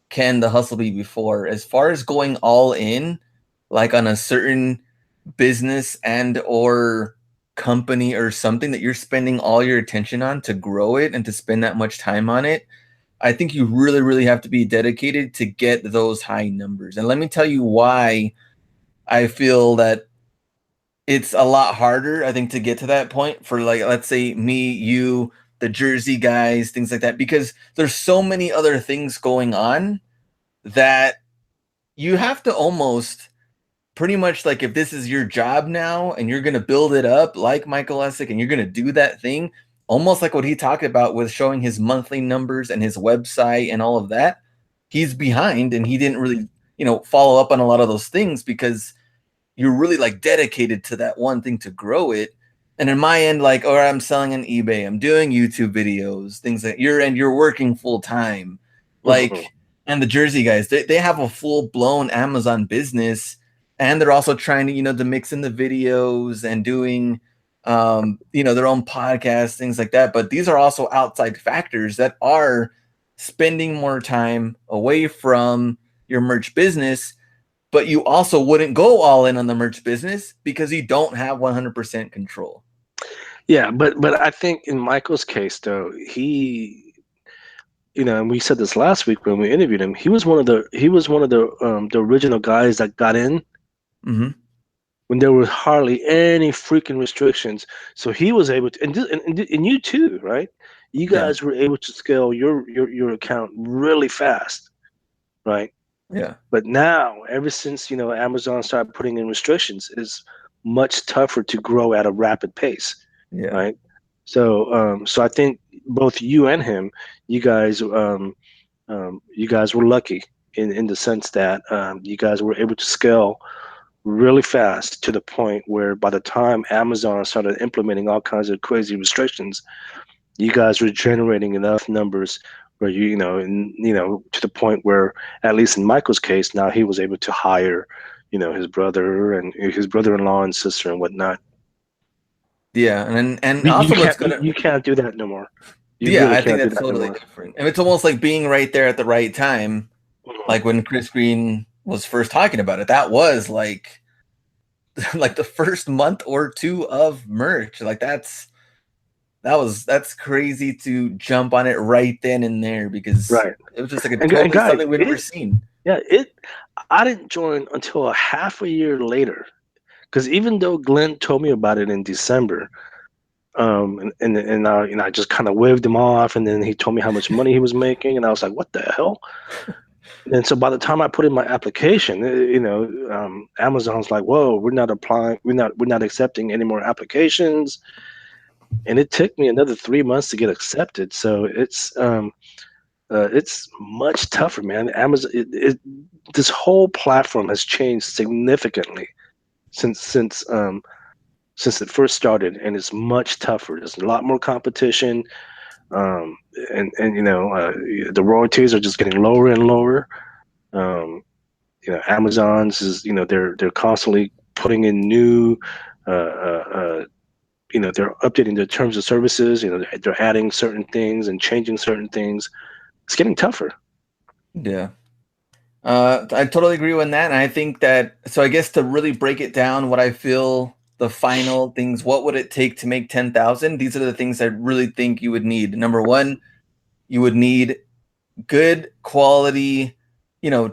Ken the Hustlebee before, as far as going all in, like on a certain business and or company or something that you're spending all your attention on to grow it and to spend that much time on it. I think you really, really have to be dedicated to get those high numbers. And let me tell you why I feel that it's a lot harder, I think, to get to that point for, like, let's say me, you, the Jersey guys, things like that, because there's so many other things going on that you have to almost pretty much, like, if this is your job now and you're going to build it up like Michael Essick and you're going to do that thing, almost like what he talked about with showing his monthly numbers and his website and all of that, he's behind and he didn't really, follow up on a lot of those things because you're really like dedicated to that one thing to grow it. And in my end, like, or I'm selling on eBay, I'm doing YouTube videos, things that you're working full time. Like, and the Jersey guys, they have a full blown Amazon business, and they're also trying to mix in the videos and doing their own podcasts, things like that. But these are also outside factors that are spending more time away from your merch business. But you also wouldn't go all in on the merch business because you don't have 100% control. Yeah, but I think in Michael's case, though, he, and we said this last week when we interviewed him, he was one of the original guys that got in when there were hardly any freaking restrictions. So he was able to, and you too, right? You guys were able to scale your account really fast, right? Yeah. But now, ever since Amazon started putting in restrictions, it's much tougher to grow at a rapid pace. Yeah. Right. So I think both you and him, you guys were lucky in the sense that you guys were able to scale really fast to the point where by the time Amazon started implementing all kinds of crazy restrictions, you guys were generating enough numbers where to the point where, at least in Michael's case, now he was able to hire, his brother and his brother-in-law and sister and whatnot. Yeah, and also you can't do that no more. I think that's totally different. And it's almost like being right there at the right time, like when Chris Green was first talking about it. That was like the first month or two of merch. Like that's crazy to jump on it right then and there because it was just like something we'd never seen. Yeah, I didn't join until a half a year later, because even though Glenn told me about it in December, and I just kind of waved him off, and then he told me how much money he was making, and I was like, what the hell? And so by the time I put in my application, Amazon's like, whoa, we're not accepting any more applications. And it took me another 3 months to get accepted. So it's much tougher, man. Amazon, this whole platform has changed significantly since it first started, and it's much tougher. There's a lot more competition, and the royalties are just getting lower and lower. Amazon's is they're constantly putting in new. They're updating their terms of services. They're adding certain things and changing certain things. It's getting tougher. Yeah. I totally agree with that. And I think that, so I guess to really break it down, what I feel the final things, what would it take to make 10,000? These are the things I really think you would need. Number one, you would need good quality,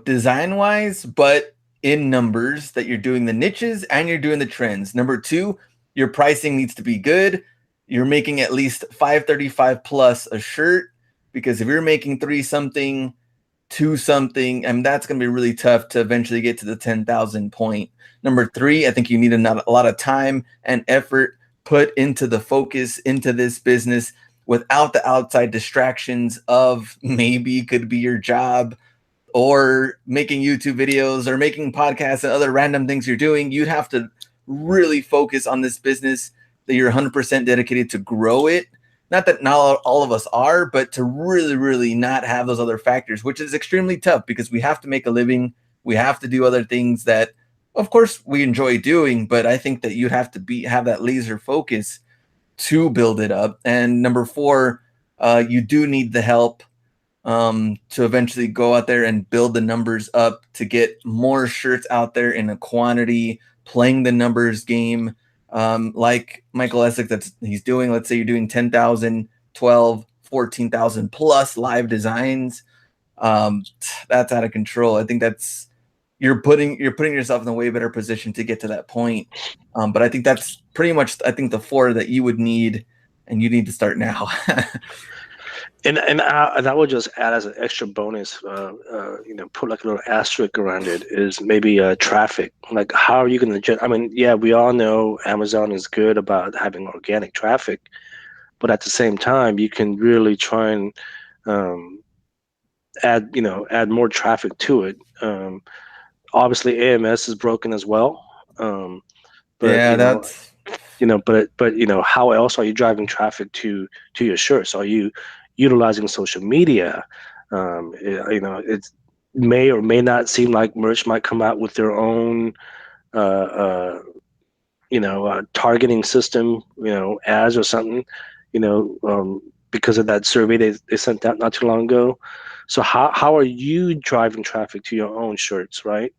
design wise, but in numbers that you're doing the niches and you're doing the trends. Number two, your pricing needs to be good. You're making at least $5.35 plus a shirt, because if you're making 3 something, 2 something, and that's going to be really tough to eventually get to the 10,000 point. Number three, I think you need a lot of time and effort put into the focus into this business without the outside distractions of maybe could be your job or making YouTube videos or making podcasts and other random things you're doing. You'd have to really focus on this business that you're 100% dedicated to grow it. Not that not all of us are, but to really, really not have those other factors, which is extremely tough because we have to make a living. We have to do other things that, of course, we enjoy doing, but I think that you'd have to have that laser focus to build it up. And number 4, you do need the help to eventually go out there and build the numbers up to get more shirts out there in a quantity, playing the numbers game. Like Michael Essex, he's doing, let's say you're doing 10,000, 12, 14,000 plus live designs. That's out of control. I think you're putting yourself in a way better position to get to that point. But I think that's pretty much, the 4 that you would need, and you need to start now. And I would just add as an extra bonus, put like a little asterisk around it, is maybe traffic. Like, how are you going to we all know Amazon is good about having organic traffic, but at the same time, you can really try and add more traffic to it. Obviously, AMS is broken as well. But how else are you driving traffic to your shirts? Are you utilizing social media? It may or may not seem like merch might come out with their own targeting system, ads or something, because of that survey they sent out not too long ago. So how are you driving traffic to your own shirts, right?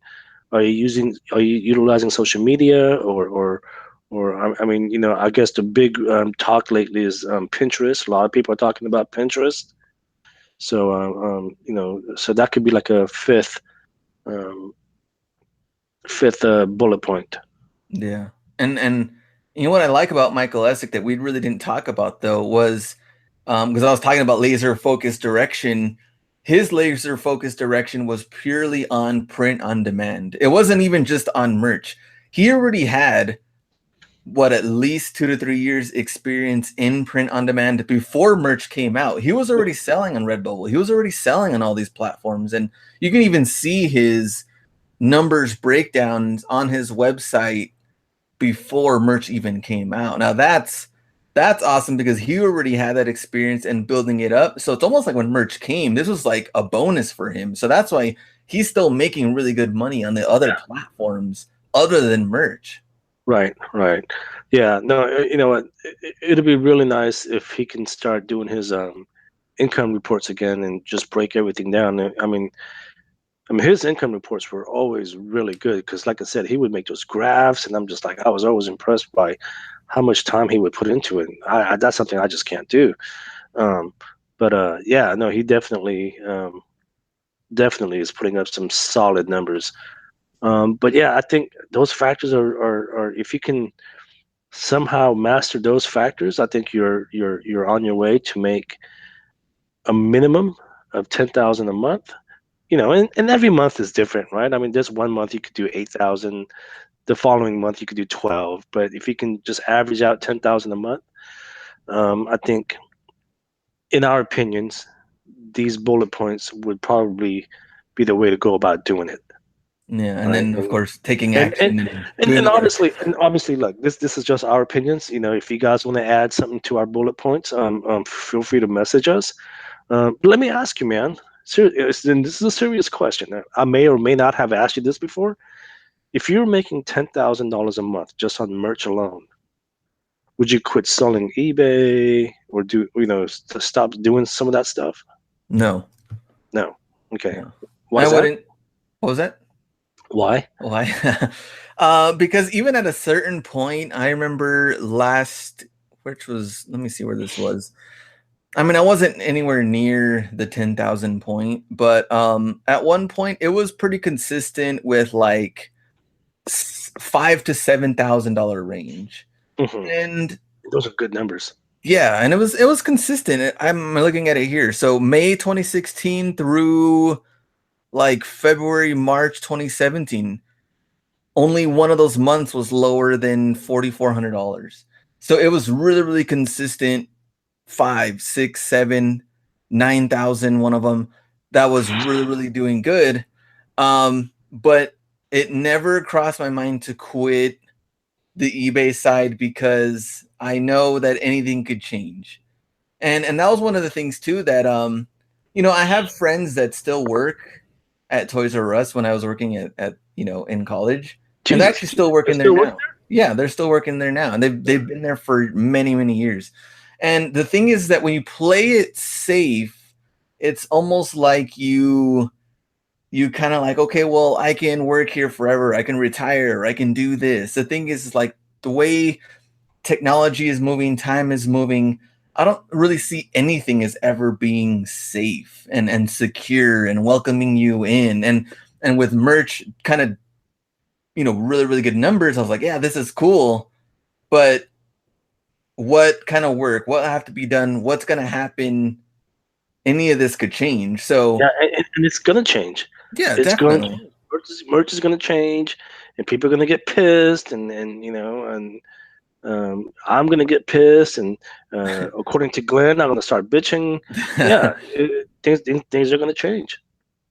Are you utilizing social media or I guess the big talk lately is Pinterest. A lot of people are talking about Pinterest. So so that could be like a fifth bullet point. Yeah. And you know what I like about Michael Essex that we really didn't talk about though was because I was talking about laser focused direction. His laser focused direction was purely on print on demand. It wasn't even just on merch. He already had at least 2 to 3 years experience in print on demand before merch came out. He was already selling on Redbubble. He was already selling on all these platforms. And you can even see his numbers breakdowns on his website before merch even came out. Now that's awesome because he already had that experience in building it up. So it's almost like when merch came, this was like a bonus for him. So that's why he's still making really good money on the other platforms other than merch. Right. Yeah, no, you know what? It'll be really nice if he can start doing his income reports again and just break everything down. I mean, his income reports were always really good because, like I said, he would make those graphs, and I'm just like, I was always impressed by how much time he would put into it. That's something I just can't do. Yeah, no, he definitely is putting up some solid numbers. But yeah, I think those factors are if you can somehow master those factors, I think you're on your way to make a minimum of 10,000 a month. And every month is different, right? I mean, this one month you could do 8,000, the following month you could do 12. But if you can just average out 10,000 a month, I think, in our opinions, these bullet points would probably be the way to go about doing it. Yeah, and then of course taking action and obviously, look, this is just our opinions. If you guys want to add something to our bullet points, feel free to message us. But let me ask you, man. This is a serious question. I may or may not have asked you this before. If you're making $10,000 a month just on merch alone, would you quit selling eBay or to stop doing some of that stuff? No. Okay. No. Why wouldn't. What was that? Why? Because even at a certain point, I remember let me see where this was. I mean, I wasn't anywhere near the 10,000 point, but at one point it was pretty consistent with like $5,000 to $7,000 range. Mm-hmm. And those are good numbers. Yeah, and it was consistent. I'm looking at it here. So May 2016 through like February, March 2017, only one of those months was lower than $4,400. So it was really, really consistent. 5, 6, 7, 9,000. One of them that was really, really doing good. But it never crossed my mind to quit the eBay side because I know that anything could change. And that was one of the things too that I have friends that still work at Toys R Us when I was working at in college, and they're Jesus, actually still they're working there still working. now. Yeah, they're still working there now, and they've been there for many, many years. And the thing is that when you play it safe, it's almost like you kind of like, okay, well, I can work here forever. I can retire. I can do this. The thing is like the way technology is moving, time is moving. I don't really see anything as ever being safe and secure and welcoming you in. And with merch kind of, really, really good numbers, I was like, yeah, this is cool. But what kind of work? What have to be done? What's gonna happen? Any of this could change. So Yeah, and it's gonna change. yeah, It's going definitely. merch is gonna change, and people are gonna get pissed, and I'm gonna get pissed, and according to Glenn, I'm gonna start bitching. Yeah, things are gonna change,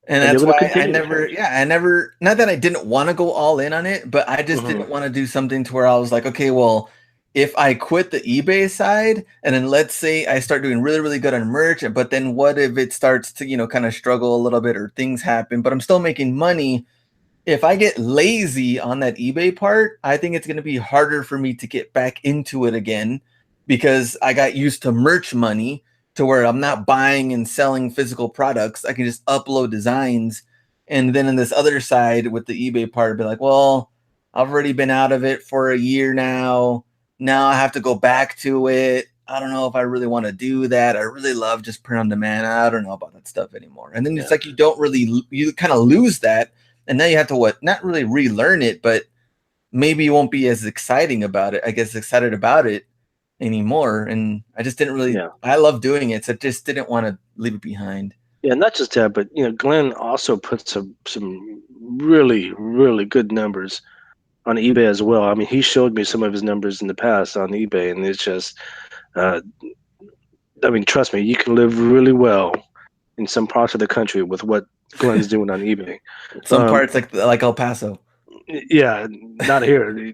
And and they're that's gonna why continue to change. I never, not that I didn't want to go all in on it, but I just Hmm. didn't want to do something to where I was like, okay, well, if I quit the eBay side and then let's say I start doing really, really good on merch, but then what if it starts to, kind of struggle a little bit or things happen, but I'm still making money. If I get lazy on that eBay part, I think it's going to be harder for me to get back into it again because I got used to merch money to where I'm not buying and selling physical products. I can just upload designs. And then in this other side with the eBay part, be like, well, I've already been out of it for a year now. Now I have to go back to it. I don't know if I really want to do that. I really love just print on demand. I don't know about that stuff anymore. And then it's Yeah, like you kind of lose that, and now you have to not really relearn it, but maybe you won't be as exciting about it. I guess excited about it anymore. And I just didn't really. yeah, I love doing it, so I just didn't want to leave it behind. yeah. Not just that, but Glenn also put some really really good numbers on eBay as well. I mean, he showed me some of his numbers in the past on eBay, and it's just, uh, I mean, trust me, you can live really well in some parts of the country with what Glenn's doing on eBay. Some Um, parts like El Paso. yeah, not here,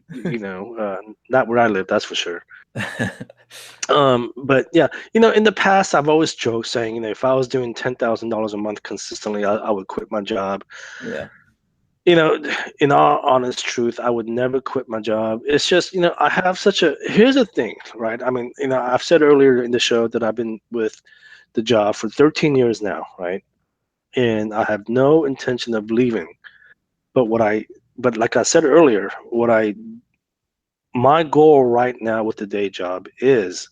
not where I live, that's for sure. But yeah, in the past, I've always joked saying, if I was doing $10,000 a month consistently, I would quit my job. Yeah, You know, in all honest truth, I would never quit my job. It's just, I have here's the thing, right? I mean, I've said earlier in the show that I've been with the job for 13 years now, right? And I have no intention of leaving. But but like I said earlier, my goal right now with the day job is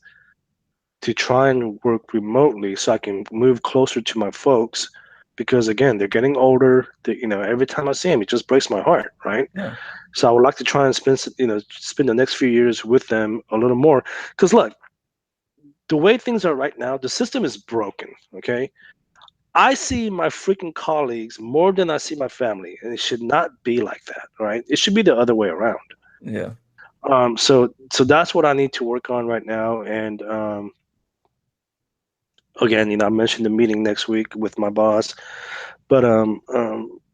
to try and work remotely so I can move closer to my folks because again, they're getting older. Every time I see them, it just breaks my heart, right? yeah, So I would like to try and spend the next few years with them a little more. Because look, the way things are right now, the system is broken. Okay, I see my freaking colleagues more than I see my family, and it should not be like that. All right, it should be the other way around. yeah, So that's what I need to work on right now. And again, I mentioned the meeting next week with my boss. But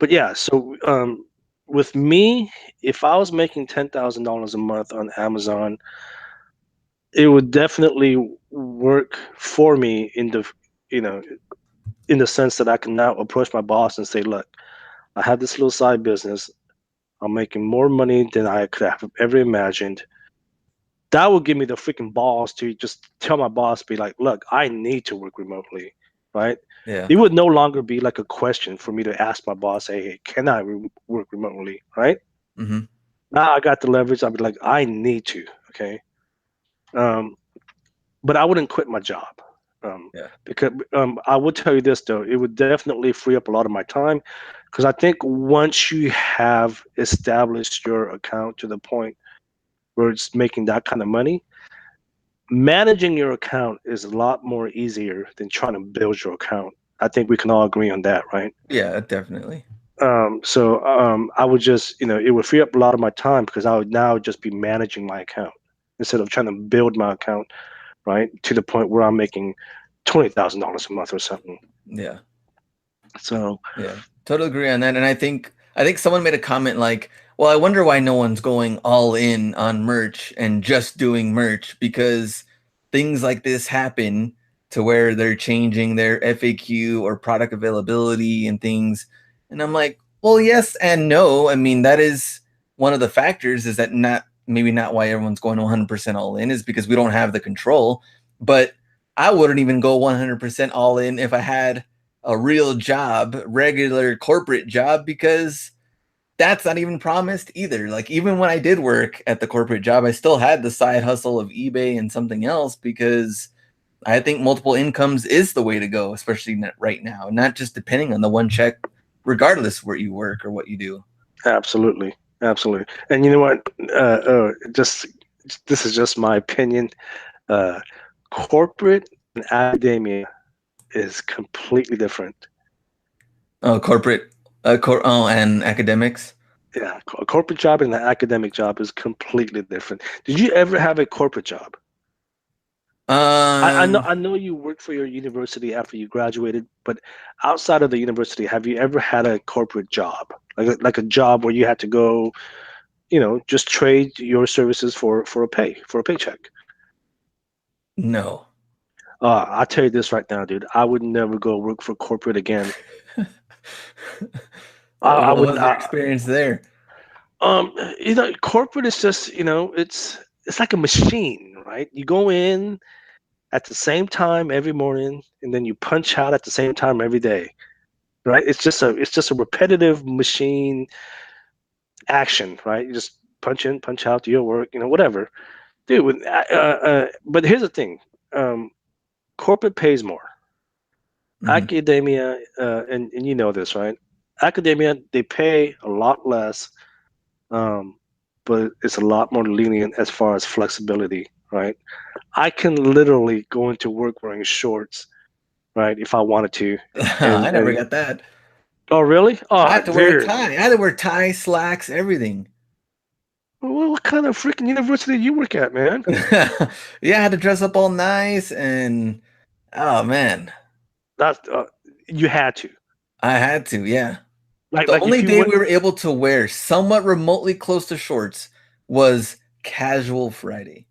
yeah. So with me, if I was making $10,000 a month on Amazon, it would definitely work for me you know in the sense that I can now approach my boss and say, look, I have this little side business. I'm making more money than I could have ever imagined. That would give me the freaking balls to just tell my boss, be like, look, I need to work remotely, right? yeah. It would no longer be like a question for me to ask my boss, hey, can I work remotely, right? Hmm. Now I got the leverage. I'd be like, I need to, okay? Um, but I wouldn't quit my job. Yeah, Because I would tell you this though, it would definitely free up a lot of my time because I think once you have established your account to the point where it's making that kind of money, managing your account is a lot more easier than trying to build your account. I think we can all agree on that, right? yeah, definitely. So I would just, it would free up a lot of my time because I would now just be managing my account instead of trying to build my account, right, to the point where I'm making $20,000 a month or something. Yeah. So yeah, totally agree on that. And I think someone made a comment like, well, I wonder why no one's going all in on merch and just doing merch, because things like this happen to where they're changing their FAQ or product availability and things. And I'm like, well, yes and no. I mean, that is one of the factors, is that maybe not why everyone's going 100% all in, is because we don't have the control. But I wouldn't even go 100% all in if I had a real job, regular corporate job, because that's not even promised either. Like, even when I did work at the corporate job, I still had the side hustle of eBay and something else, because I think multiple incomes is the way to go, especially right now, not just depending on the one check, regardless where you work or what you do. absolutely. And you know what? Just this is just my opinion. Corporate and academia is completely different. Oh, corporate, and academics. Yeah, a corporate job and an academic job is completely different. Did you ever have a corporate job? I know you worked for your university after you graduated, but outside of the university, have you ever had a corporate job, like a job where you had to go, just trade your services for a paycheck? No. I'll tell you this right now, dude. I would never go work for corporate again. I What was wouldn't. your experience there? Corporate is just, it's like a machine, right? You go in at the same time every morning, and then you punch out at the same time every day, right? It's just a repetitive machine action, right? You just punch in, punch out, do your work, whatever, dude. But here's the thing, corporate pays more. Academia, and you know this, right? Academia, they pay a lot less, but it's a lot more lenient as far as flexibility, right? I can literally go into work wearing shorts, right, if I wanted to. I never got that. Oh, really? Oh, I had to wear a dude. tie. I had to wear tie, slacks, everything. Well, what kind of freaking university do you work at, man? Yeah, I had to dress up all nice, and oh man, That's you had to. I had to. Yeah. Like The like if only you day went, we were able to wear somewhat remotely close to shorts was Casual Friday.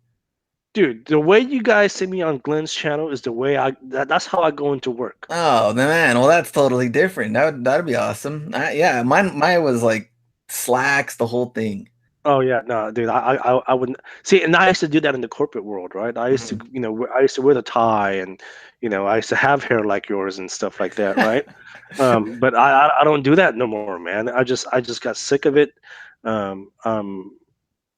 dude, the way you guys see me on Glen's channel is the way that's how I go into work. Oh man, well that's totally different. That'd be awesome. Yeah, mine was like slacks, the whole thing. Oh yeah, no, dude, I wouldn't see, and I used to do that in the corporate world, right? I used to, I used to wear the tie, and I used to have hair like yours and stuff like that, right? But I don't do that no more, man. I just got sick of it. Um, um,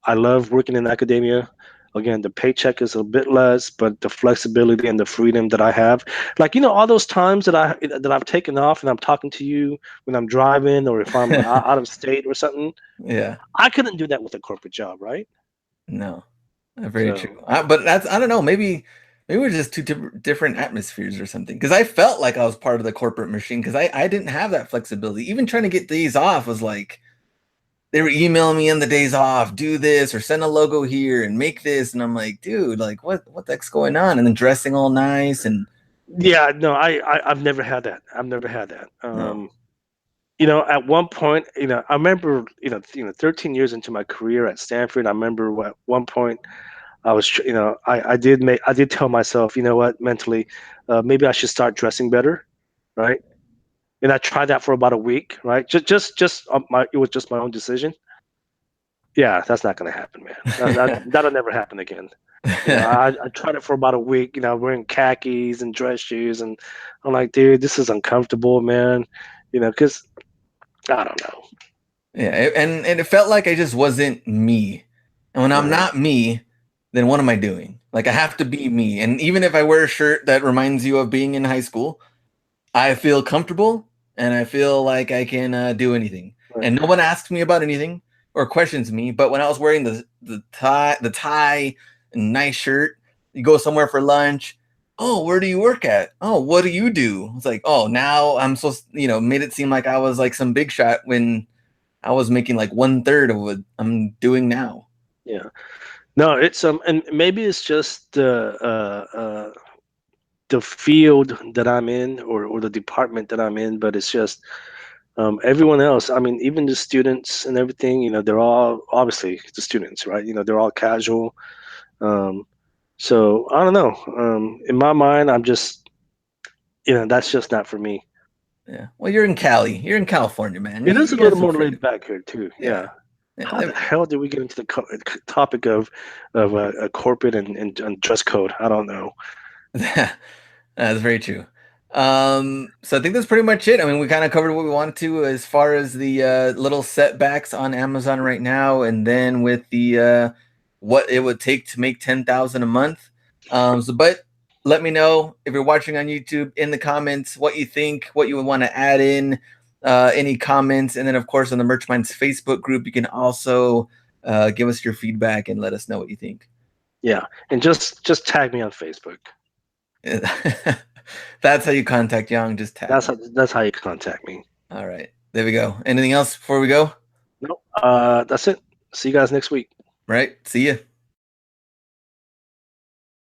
I love working in academia. Again, the paycheck is a bit less, but the flexibility and the freedom that I have, like all those times that I've taken off and I'm talking to you when I'm driving, or if I'm out of state or something. Yeah. I couldn't do that with a corporate job, right? No. Very So, true. But I don't know, maybe we're just two different atmospheres or something. Because I felt like I was part of the corporate machine, because I didn't have that flexibility. Even trying to get days off was like, they were emailing me on the days off, do this or send a logo here and make this, and I'm like, dude, like what the heck's going on? And then dressing all nice and yeah, no, I've never had that. I've never had that. no. At one point, I remember, 13 years into my career at Stanford, I remember at one point I was, I did tell myself, you know what, mentally, maybe I should start dressing better, right? And I tried that for about a week, right? It was just my own decision. Yeah, that's not gonna happen, man. That'll never happen again. I tried it for about a week, wearing khakis and dress shoes, and I'm like, dude, this is uncomfortable, man. Because I don't know. Yeah, and it felt like I just wasn't me. And when I'm not me, then what am I doing? Like, I have to be me. And even if I wear a shirt that reminds you of being in high school, I feel comfortable and I feel like I can do anything. Right. And no one asks me about anything or questions me. But when I was wearing the tie, and nice shirt, you go somewhere for lunch. Oh, where do you work at? Oh, what do you do? It's like, oh, now I'm made it seem like I was like some big shot when I was making like 1/3 of what I'm doing now. Yeah. No, it's and maybe it's just the field that I'm in, or the department that I'm in, but it's just everyone else. I mean, even the students and everything. They're all obviously the students, right? They're all casual. Um, so I don't know. In my mind, I'm just that's just not for me. Yeah. Well, you're in Cali. You're in California, man. It is You a got little some more freedom. laid back here too. Yeah. Yeah. How the hell did we get into the topic of a corporate and dress code? I don't know. That's very true. So I think that's pretty much it. I mean, we kind of covered what we wanted to as far as the little setbacks on Amazon right now, and then with the what it would take to make 10,000 a month. But let me know if you're watching on YouTube in the comments what you think, what you would want to add in, any comments, and then of course on the Merch Minds Facebook group, you can also give us your feedback and let us know what you think. Yeah, and just tag me on Facebook. That's how you contact Young. Just tag. That's how you contact me. All right, there we go. Anything else before we go? No, that's it. See you guys next week. Right. See ya.